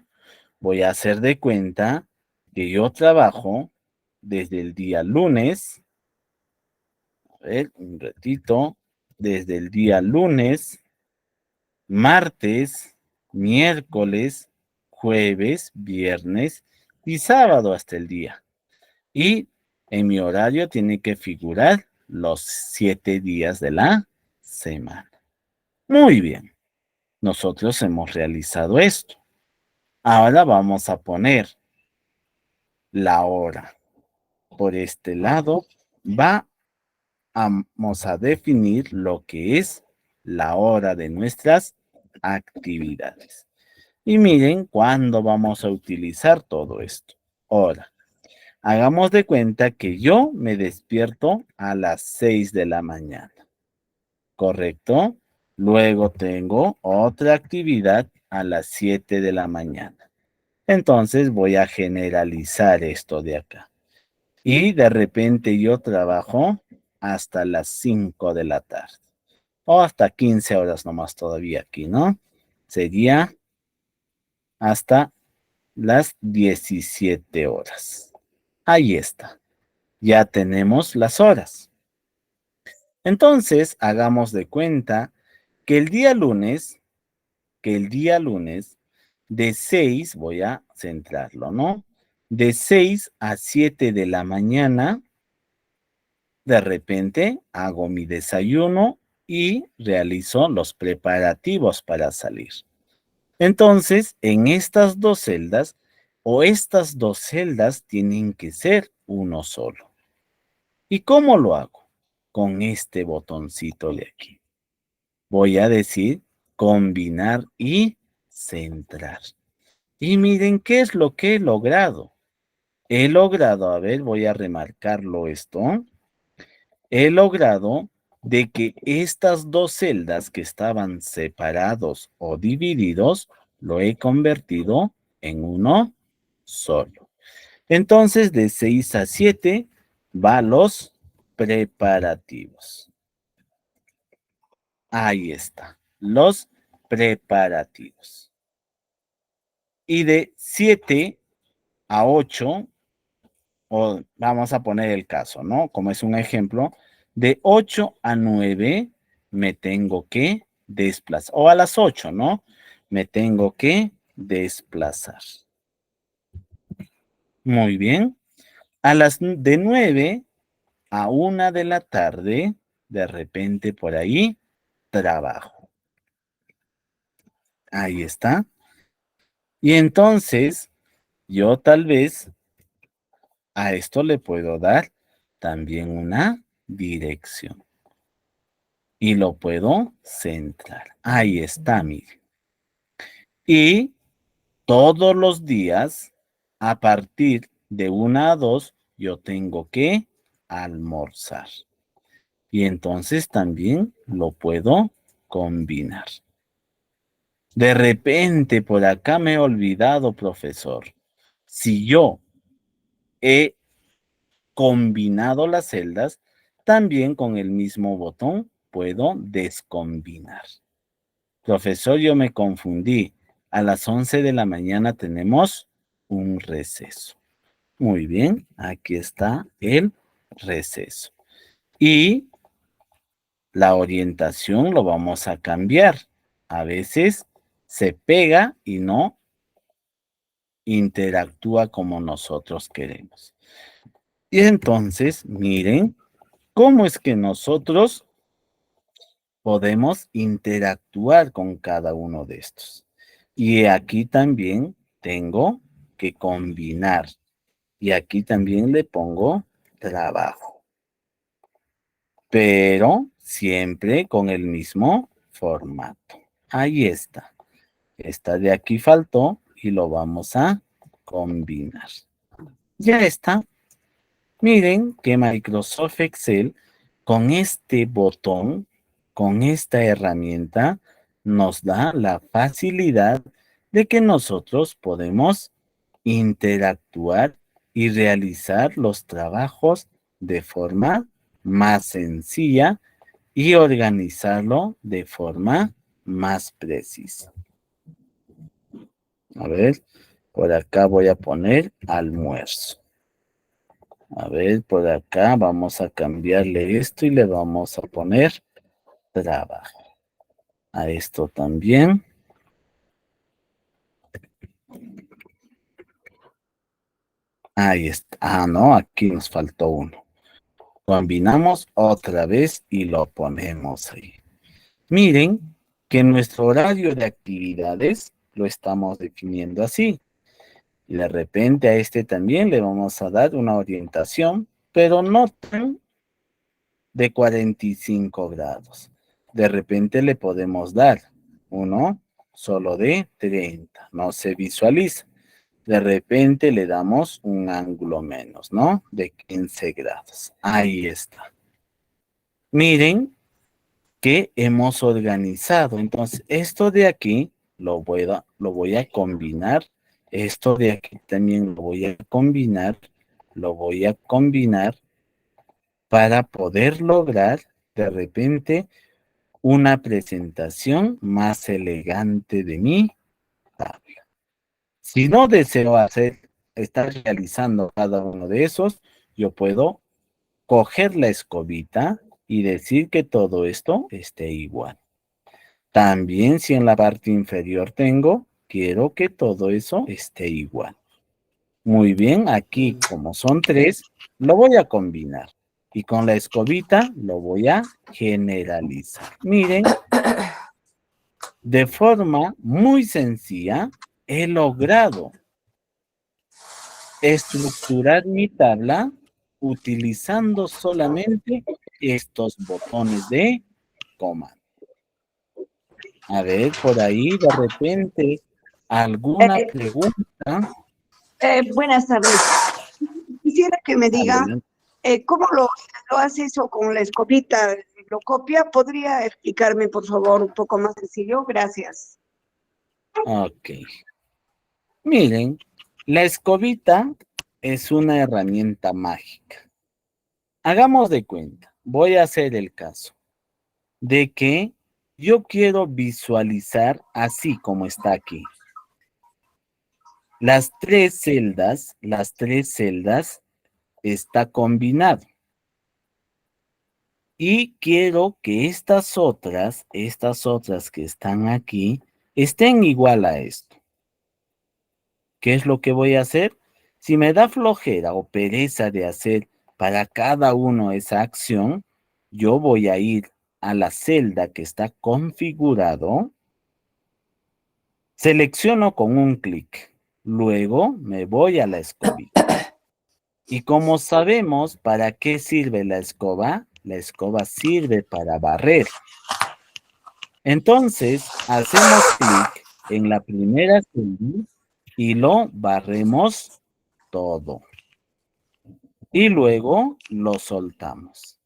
S1: voy a hacer de cuenta que yo trabajo desde el día lunes, a ver, un ratito, desde el día lunes, martes, miércoles, jueves, viernes y sábado hasta el día. Y en mi horario tiene que figurar los 7 días de la semana. Muy bien, nosotros hemos realizado esto. Ahora vamos a poner la hora. Por este lado vamos a definir lo que es la hora de nuestras actividades. Y miren cuándo vamos a utilizar todo esto. Hora. Hagamos de cuenta que yo me despierto a las 6 de la mañana. ¿Correcto? Luego tengo otra actividad a las 7 de la mañana. Entonces voy a generalizar esto de acá. Y de repente yo trabajo hasta las 5 de la tarde. O hasta 15 horas nomás todavía aquí, ¿no? Sería hasta las 17 horas. Ahí está. Ya tenemos las horas. Entonces, hagamos de cuenta que el día lunes, de 6, voy a centrarlo, ¿no? De 6 a 7 de la mañana, de repente hago mi desayuno y realizo los preparativos para salir. Entonces, en estas dos celdas, o estas dos celdas tienen que ser uno solo. ¿Y cómo lo hago? Con este botoncito de aquí. Voy a decir combinar y centrar. Y miren qué es lo que he logrado. He logrado, a ver, voy a remarcarlo esto. He logrado de que estas dos celdas que estaban separados o divididos, lo he convertido en uno solo. Entonces, de 6 a 7 va los preparativos. Ahí está, los preparativos. Y de 7 a 8, o vamos a poner el caso, ¿no? Como es un ejemplo, de 8 a 9 me tengo que desplazar, o a las 8, ¿no? Me tengo que desplazar. Muy bien. A las de 9 a 1 de la tarde, de repente por ahí, trabajo. Ahí está. Y entonces, yo tal vez a esto le puedo dar también una dirección. Y lo puedo centrar. Ahí está, mire. Y todos los días, a partir de 1 a 2, yo tengo que almorzar. Y entonces también lo puedo combinar. De repente, por acá me he olvidado, profesor. Si yo he combinado las celdas, también con el mismo botón puedo descombinar. Profesor, yo me confundí. A las 11 de la mañana tenemos un receso. Muy bien, aquí está el receso. Y la orientación lo vamos a cambiar. A veces se pega y no interactúa como nosotros queremos. Y entonces, miren cómo es que nosotros podemos interactuar con cada uno de estos. Y aquí también tengo que combinar. Y aquí también le pongo trabajo. Pero siempre con el mismo formato. Ahí está. Esta de aquí faltó y lo vamos a combinar. Ya está. Miren que Microsoft Excel con este botón, con esta herramienta, nos da la facilidad de que nosotros podemos interactuar y realizar los trabajos de forma más sencilla y organizarlo de forma más precisa. A ver, por acá voy a poner almuerzo. A ver, por acá vamos a cambiarle esto y le vamos a poner trabajo. A esto también. Ahí está. Ah, no, aquí nos faltó uno. Combinamos otra vez y lo ponemos ahí. Miren que nuestro horario de actividades lo estamos definiendo así. Y de repente a este también le vamos a dar una orientación, pero no tan de 45 grados. De repente le podemos dar uno solo de 30, no se visualiza. De repente le damos un ángulo menos, ¿no? De 15 grados. Ahí está. Miren que hemos organizado. Entonces, esto de aquí lo voy a combinar. Esto de aquí también lo voy a combinar. Lo voy a combinar para poder lograr de repente una presentación más elegante de mi tabla. Si no deseo estar realizando cada uno de esos, yo puedo coger la escobita y decir que todo esto esté igual. También si en la parte inferior quiero que todo eso esté igual. Muy bien, aquí como son 3, lo voy a combinar. Y con la escobita lo voy a generalizar. Miren, de forma muy sencilla, he logrado estructurar mi tabla utilizando solamente estos botones de comando. A ver, por ahí de repente, ¿alguna pregunta?
S4: Buenas tardes. Quisiera que me diga
S1: Adelante.
S4: cómo lo hace eso con la escobita, lo copia. ¿Podría explicarme, por favor, un poco más sencillo? Gracias.
S1: Ok. Miren, la escobita es una herramienta mágica. Hagamos de cuenta, voy a hacer el caso de que yo quiero visualizar así como está aquí. Las tres celdas está combinado. Y quiero que estas otras que están aquí, estén igual a esto. ¿Qué es lo que voy a hacer? Si me da flojera o pereza de hacer para cada uno esa acción, yo voy a ir a la celda que está configurado, selecciono con un clic, luego me voy a la escobita. Y como sabemos para qué sirve la escoba sirve para barrer. Entonces, hacemos clic en la primera celda y lo barremos todo. Y luego lo soltamos.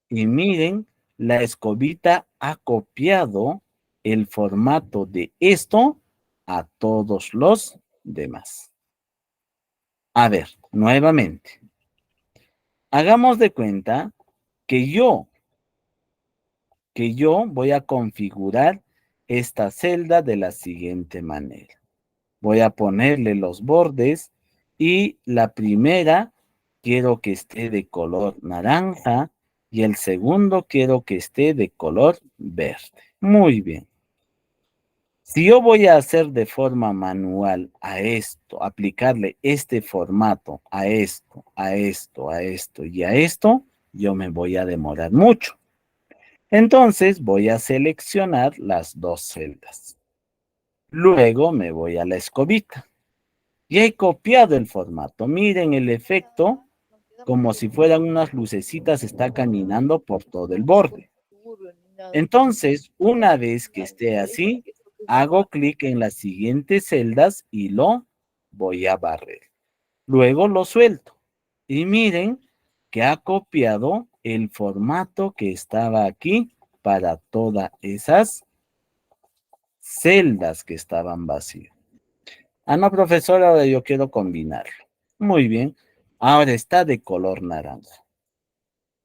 S1: Y miren, la escobita ha copiado el formato de esto a todos los demás. A ver, nuevamente. Hagamos de cuenta que yo voy a configurar esta celda de la siguiente manera. Voy a ponerle los bordes y la primera quiero que esté de color naranja y el segundo quiero que esté de color verde. Muy bien. Si yo voy a hacer de forma manual a esto, aplicarle este formato a esto, a esto, a esto y a esto, yo me voy a demorar mucho. Entonces voy a seleccionar las dos celdas. Luego me voy a la escobita. Y he copiado el formato. Miren el efecto, como si fueran unas lucecitas, está caminando por todo el borde. Entonces, una vez que esté así, hago clic en las siguientes celdas y lo voy a barrer. Luego lo suelto. Y miren que ha copiado el formato que estaba aquí para todas esas celdas que estaban vacías. Ah, no, profesora, ahora yo quiero combinarlo. Muy bien. Ahora está de color naranja.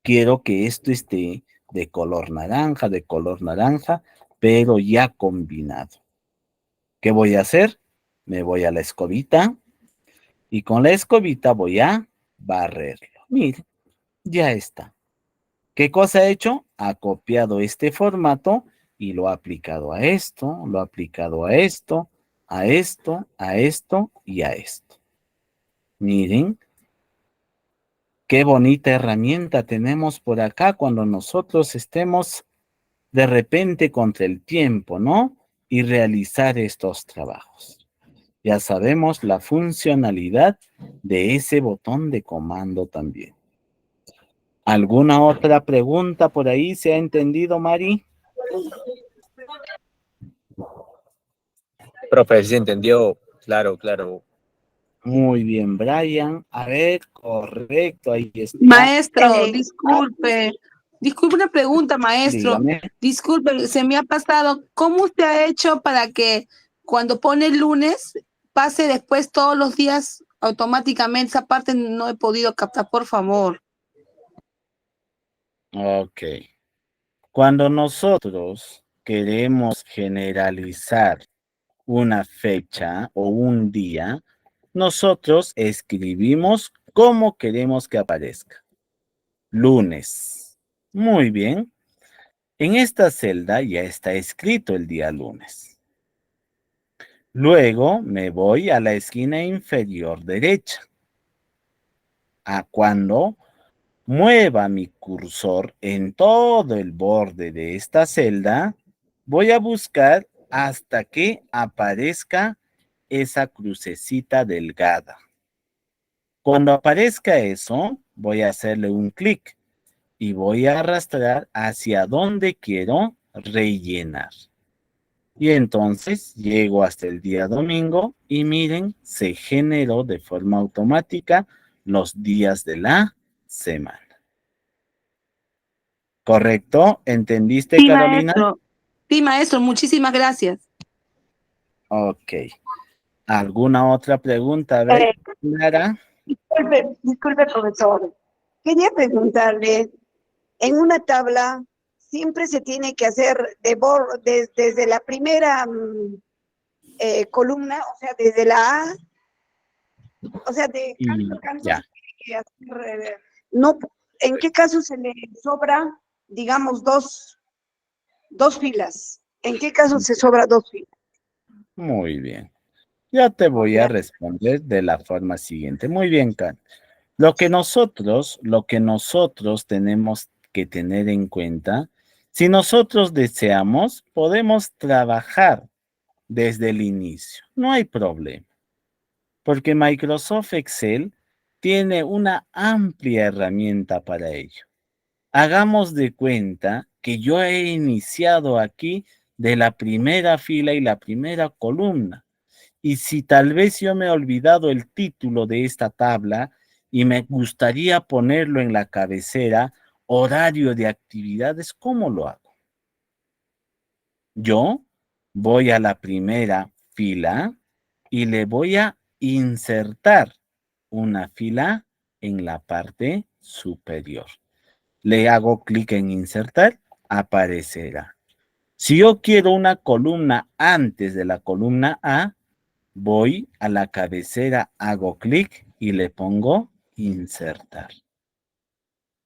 S1: Quiero que esto esté de color naranja, pero ya combinado. ¿Qué voy a hacer? Me voy a la escobita y con la escobita voy a barrerlo. Mire, ya está. ¿Qué cosa ha hecho? Ha copiado este formato y lo ha aplicado a esto, lo ha aplicado a esto, a esto, a esto y a esto. Miren, qué bonita herramienta tenemos por acá cuando nosotros estemos de repente contra el tiempo, ¿no? Y realizar estos trabajos. Ya sabemos la funcionalidad de ese botón de comando también. ¿Alguna otra pregunta por ahí? ¿Se ha entendido, Mari?
S2: Profe, ¿sí entendió? Claro, claro.
S1: Muy bien, Brian. A ver, correcto, ahí está.
S5: Maestro, disculpe una pregunta, maestro.
S1: Dígame.
S5: Disculpe, se me ha pasado. ¿Cómo usted ha hecho para que cuando pone el lunes pase después todos los días automáticamente? Esa parte no he podido captar, por favor.
S1: Ok. Cuando nosotros queremos generalizar una fecha o un día, nosotros escribimos cómo queremos que aparezca. Lunes. Muy bien. En esta celda ya está escrito el día lunes. Luego me voy a la esquina inferior derecha. A cuando mueva mi cursor en todo el borde de esta celda, voy a buscar hasta que aparezca esa crucecita delgada. Cuando aparezca eso, voy a hacerle un clic y voy a arrastrar hacia donde quiero rellenar. Y entonces llego hasta el día domingo y miren, se generó de forma automática los días de la semana. ¿Correcto? ¿Entendiste,
S5: Sí,
S1: Carolina?
S5: maestro. Sí, maestro, muchísimas gracias.
S1: Ok. ¿Alguna otra pregunta? A ver, Clara.
S4: Disculpe, profesor. Quería preguntarle, en una tabla siempre se tiene que hacer desde la primera columna, o sea, desde la A, o sea, de canto a canto
S1: Ya.
S4: se tiene que hacer, no, ¿en qué caso se le sobra, digamos, dos filas? ¿En qué caso se sobra dos filas?
S1: Muy bien. Yo te voy a
S4: Gracias.
S1: responder de la forma siguiente. Muy bien, Karen. Lo que nosotros tenemos que tener en cuenta, si nosotros deseamos, podemos trabajar desde el inicio. No hay problema, porque Microsoft Excel tiene una amplia herramienta para ello. Hagamos de cuenta que yo he iniciado aquí de la primera fila y la primera columna. Y si tal vez yo me he olvidado el título de esta tabla y me gustaría ponerlo en la cabecera, horario de actividades, ¿cómo lo hago? Yo voy a la primera fila y le voy a insertar una fila en la parte superior. Le hago clic en insertar, aparecerá. Si yo quiero una columna antes de la columna A, voy a la cabecera, hago clic y le pongo insertar.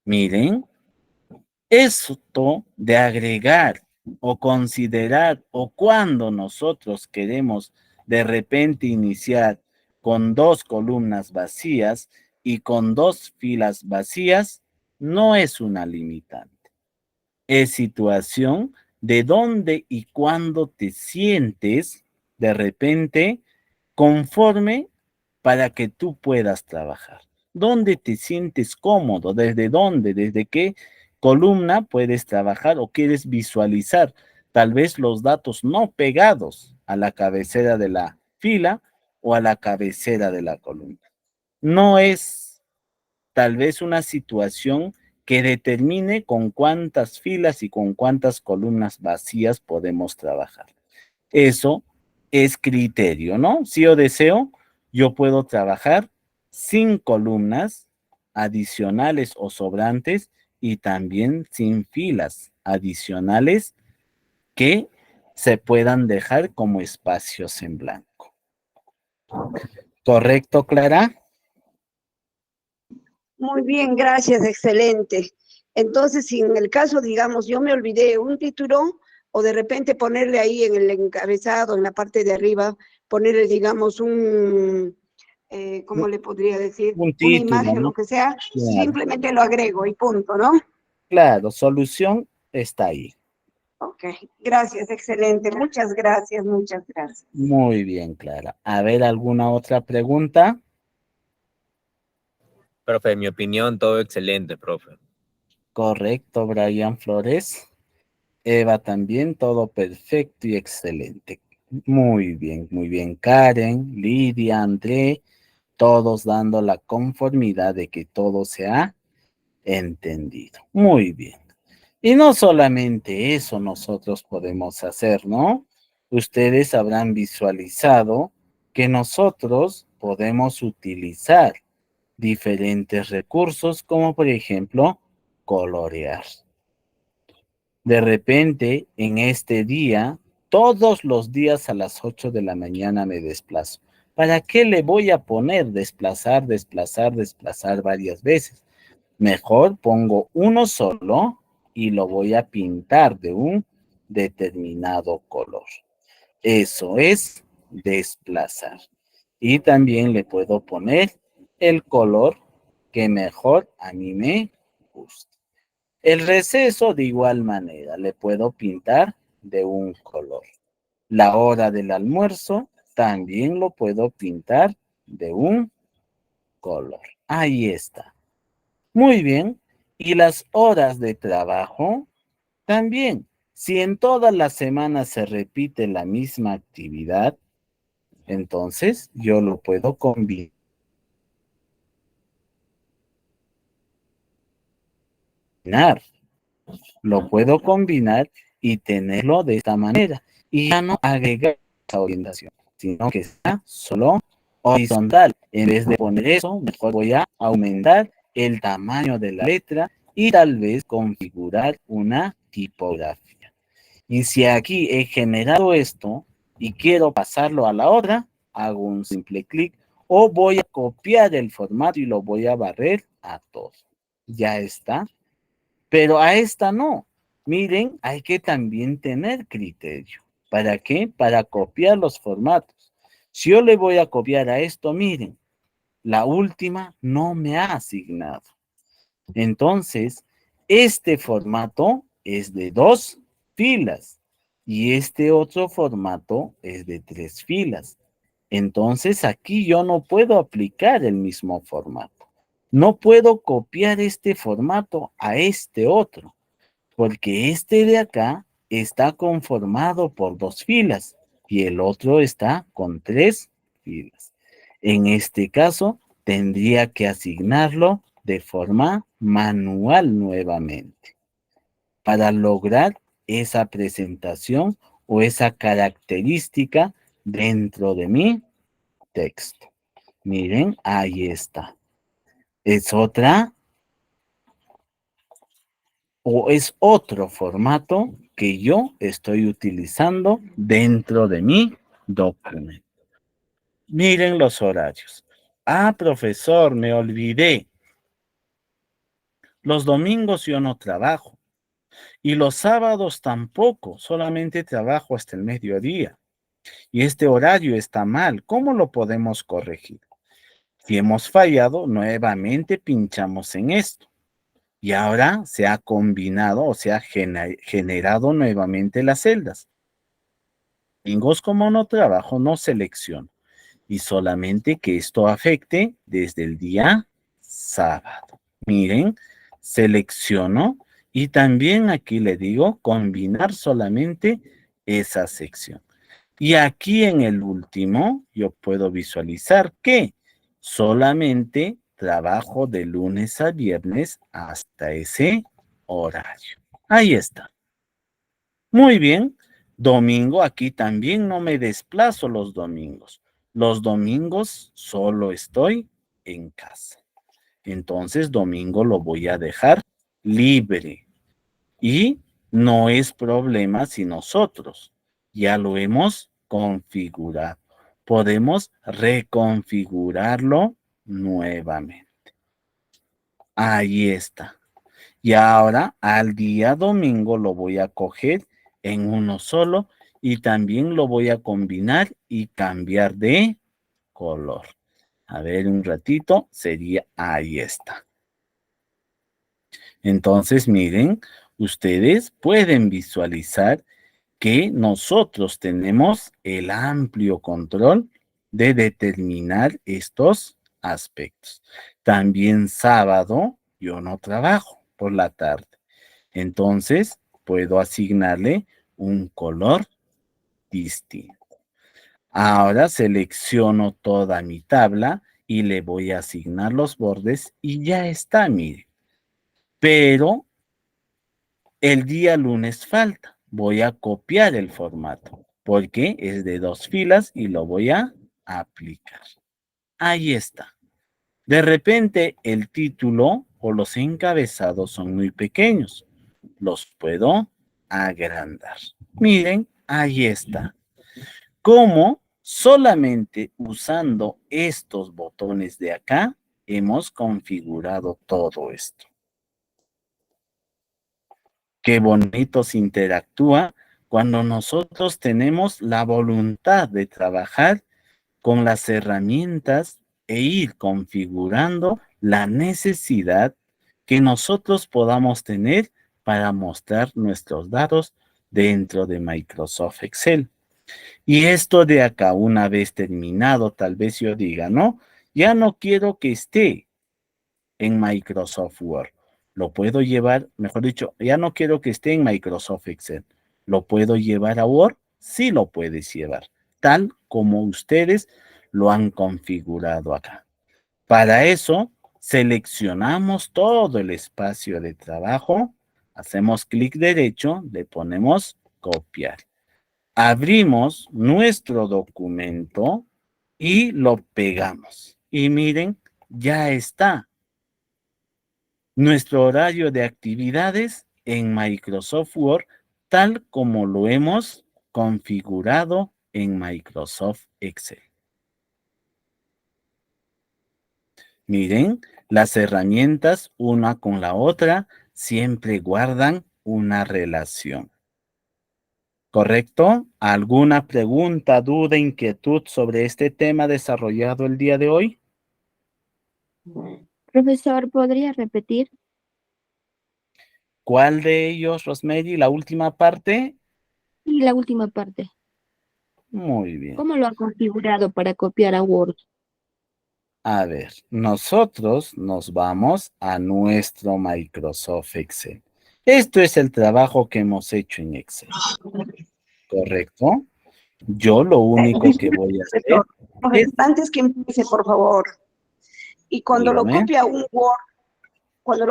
S1: Miren, esto de agregar o considerar o cuando nosotros queremos de repente iniciar con 2 columnas vacías y con 2 filas vacías, no es una limitante. Es situación de dónde y cuándo te sientes de repente conforme para que tú puedas trabajar. ¿Dónde te sientes cómodo? ¿Desde dónde? ¿Desde qué columna puedes trabajar o quieres visualizar? Tal vez los datos no pegados a la cabecera de la fila o a la cabecera de la columna. No es tal vez una situación que determine con cuántas filas y con cuántas columnas vacías podemos trabajar. Eso es criterio, ¿no? Si yo deseo, yo puedo trabajar sin columnas adicionales o sobrantes y también sin filas adicionales que se puedan dejar como espacios en blanco. ¿Correcto, Clara?
S4: Muy bien, gracias, excelente. Entonces, si en el caso, digamos, yo me olvidé un título o de repente ponerle ahí en el encabezado, en la parte de arriba, ponerle, digamos, ¿cómo le podría decir?
S1: Un
S4: Una
S1: título,
S4: imagen,
S1: ¿no?
S4: lo que sea,
S1: Claro,
S4: simplemente lo agrego y punto, ¿no?
S1: claro, solución está ahí.
S4: Ok, gracias, excelente. Muchas gracias, muchas gracias.
S1: Muy bien, Clara. A ver, ¿alguna otra pregunta?
S2: Profe, en mi opinión, todo excelente, profe.
S1: Correcto, Brian Flores. Eva también, todo perfecto y excelente. Muy bien, muy bien. Karen, Lidia, André, todos dando la conformidad de que todo se ha entendido. Muy bien. Y no solamente eso nosotros podemos hacer, ¿no? Ustedes habrán visualizado que nosotros podemos utilizar diferentes recursos como por ejemplo colorear. De repente, en este día, todos los días a las 8 de la mañana me desplazo. ¿Para qué le voy a poner desplazar, desplazar, desplazar varias veces? Mejor pongo uno solo y lo voy a pintar de un determinado color. Eso es desplazar. Y también le puedo poner el color que mejor a mí me gusta. El receso de igual manera le puedo pintar de un color. La hora del almuerzo también lo puedo pintar de un color. Ahí está. Muy bien. Y las horas de trabajo también. Si en todas las semanas se repite la misma actividad, entonces yo lo puedo combinar. Lo puedo combinar y tenerlo de esta manera. Y ya no agregar esa orientación, sino que sea solo horizontal. En vez de poner eso, mejor voy a aumentar el tamaño de la letra y tal vez configurar una tipografía. Y si aquí he generado esto y quiero pasarlo a la otra, hago un simple clic o voy a copiar el formato y lo voy a barrer a todo. Ya está. Pero a esta no. Miren, hay que también tener criterio. ¿Para qué? Para copiar los formatos. Si yo le voy a copiar a esto, miren, la última no me ha asignado. Entonces, este formato es de 2 filas y este otro formato es de 3 filas. Entonces, aquí yo no puedo aplicar el mismo formato. No puedo copiar este formato a este otro, porque este de acá está conformado por 2 filas y el otro está con 3 filas. En este caso, tendría que asignarlo de forma manual nuevamente para lograr esa presentación o esa característica dentro de mi texto. Miren, ahí está. Es otra o es otro formato que yo estoy utilizando dentro de mi documento. Miren los horarios. Ah, profesor, me olvidé. Los domingos yo no trabajo y los sábados tampoco, solamente trabajo hasta el mediodía. Y este horario está mal. ¿Cómo lo podemos corregir? Si hemos fallado, nuevamente pinchamos en esto. Y ahora se ha combinado o se ha generado nuevamente las celdas. Domingos, como no trabajo, no selecciono. Y solamente que esto afecte desde el día sábado. Miren, selecciono y también aquí le digo combinar solamente esa sección. Y aquí en el último yo puedo visualizar que solamente trabajo de lunes a viernes hasta ese horario. Ahí está. Muy bien. Domingo, aquí también no me desplazo los domingos. Los domingos solo estoy en casa. Entonces, domingo lo voy a dejar libre. Y no es problema si nosotros ya lo hemos configurado. Podemos reconfigurarlo nuevamente. Ahí está. Y ahora al día domingo lo voy a coger en uno solo y también lo voy a combinar y cambiar de color. A ver, un ratito, sería, ahí está. Entonces, miren, ustedes pueden visualizar que nosotros tenemos el amplio control de determinar estos aspectos. También sábado yo no trabajo por la tarde. Entonces, puedo asignarle un color distinto. Ahora selecciono toda mi tabla y le voy a asignar los bordes y ya está, mire. Pero el día lunes falta. Voy a copiar el formato porque es de 2 filas y lo voy a aplicar. Ahí está. De repente el título o los encabezados son muy pequeños. Los puedo agrandar. Miren, ahí está. Como solamente usando estos botones de acá hemos configurado todo esto. Qué bonito se interactúa cuando nosotros tenemos la voluntad de trabajar con las herramientas e ir configurando la necesidad que nosotros podamos tener para mostrar nuestros datos dentro de Microsoft Excel. Y esto de acá, una vez terminado, tal vez yo diga, no, ya no quiero que esté en Microsoft Word. Lo puedo llevar, mejor dicho, ya no quiero que esté en Microsoft Excel. ¿Lo puedo llevar a Word? Sí lo puedes llevar, tal como ustedes lo han configurado acá. Para eso, seleccionamos todo el espacio de trabajo, hacemos clic derecho, le ponemos copiar. Abrimos nuestro documento y lo pegamos. Y miren, ya está nuestro horario de actividades en Microsoft Word, tal como lo hemos configurado en Microsoft Excel. Miren, las herramientas una con la otra siempre guardan una relación. ¿Correcto? ¿Alguna pregunta, duda, inquietud sobre este tema desarrollado el día de hoy?
S6: Profesor, ¿podría repetir?
S1: ¿Cuál de ellos, Rosemary? ¿La última parte?
S6: Y la última parte.
S1: Muy bien.
S6: ¿Cómo lo ha configurado para copiar a Word?
S1: A ver, nosotros nos vamos a nuestro Microsoft Excel. Esto es el trabajo que hemos hecho en Excel, ¿correcto? Yo lo único que voy a hacer es,
S4: Antes que empiece, por favor. Y cuando lo
S1: dígame,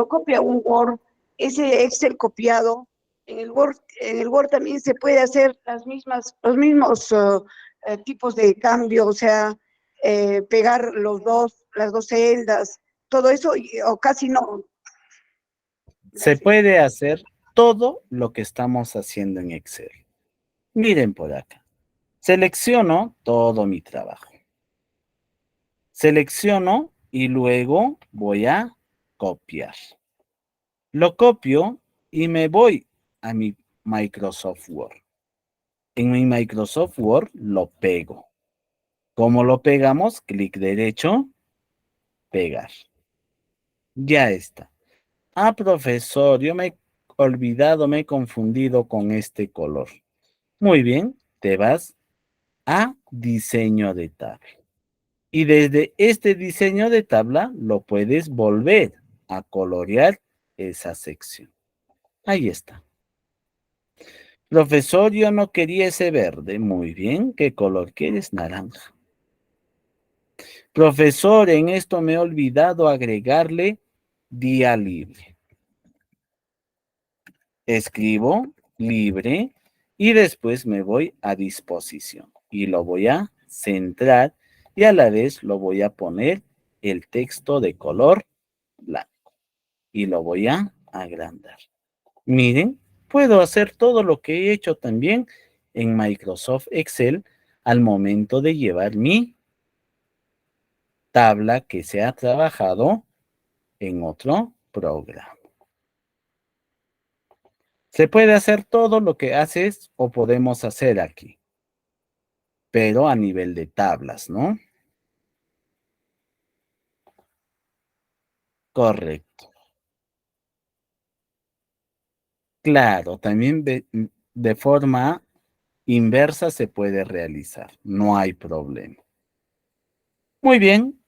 S4: copia un Word, ese Excel copiado, en el Word también se puede hacer los mismos tipos de cambio, o sea, pegar las dos celdas, todo eso, o casi no.
S1: se puede hacer todo lo que estamos haciendo en Excel. Miren por acá. Selecciono todo mi trabajo. Selecciono y luego voy a copiar. Lo copio y me voy a mi Microsoft Word. En mi Microsoft Word lo pego. ¿Cómo lo pegamos? Clic derecho, pegar. Ya está. Ah, profesor, yo me he olvidado, me he confundido con este color. Muy bien, te vas a diseño de tabla. Y desde este diseño de tabla lo puedes volver a colorear esa sección. Ahí está. Profesor, yo no quería ese verde. Muy bien, ¿qué color quieres? Naranja. Profesor, en esto me he olvidado agregarle día libre. Escribo libre y después me voy a disposición y lo voy a centrar y a la vez lo voy a poner el texto de color blanco y lo voy a agrandar. Miren, puedo hacer todo lo que he hecho también en Microsoft Excel al momento de llevar mi tabla que se ha trabajado en otro programa. Se puede hacer todo lo que haces o podemos hacer aquí, pero a nivel de tablas, ¿no? Correcto. Claro, también de forma inversa se puede realizar, no hay problema. Muy bien.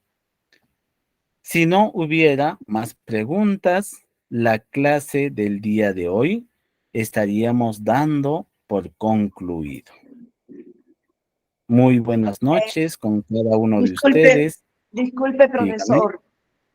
S1: Si no hubiera más preguntas, la clase del día de hoy estaríamos dando por concluido. Muy buenas noches con cada uno de ustedes.
S4: Disculpe,
S1: Dígame.
S4: profesor,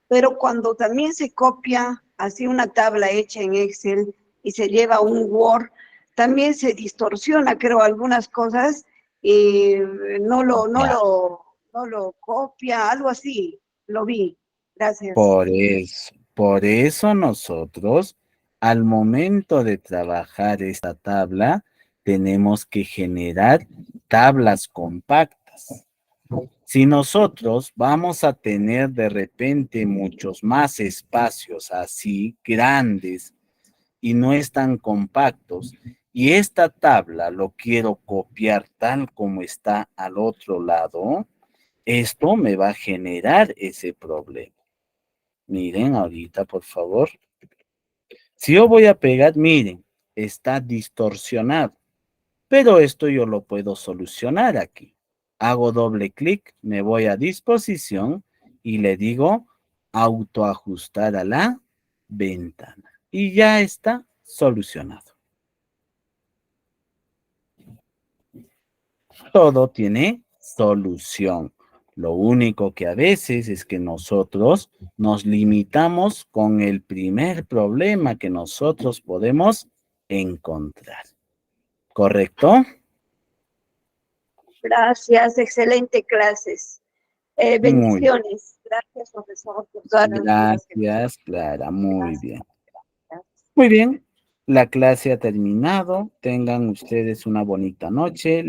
S4: pero cuando también se copia así una tabla hecha en Excel y se lleva a un Word, también se distorsiona, creo, algunas cosas y no lo copia, algo así, lo vi. Gracias.
S1: Por eso nosotros, al momento de trabajar esta tabla, tenemos que generar tablas compactas. Si nosotros vamos a tener de repente muchos más espacios así grandes y no están compactos, y esta tabla lo quiero copiar tal como está al otro lado, esto me va a generar ese problema. Miren ahorita, por favor. Si yo voy a pegar, miren, está distorsionado. Pero esto yo lo puedo solucionar aquí. Hago doble clic, me voy a disposición y le digo autoajustar a la ventana. Y ya está solucionado. Todo tiene solución. Lo único que a veces es que nosotros nos limitamos con el primer problema que nosotros podemos encontrar. ¿Correcto?
S4: Gracias, excelente clases. Bendiciones. Gracias, profesor, por todas las ayudas que nos ha
S1: Gracias, Clara. Muy
S4: dado.
S1: bien. Muy bien. La clase ha terminado. Tengan ustedes una bonita noche.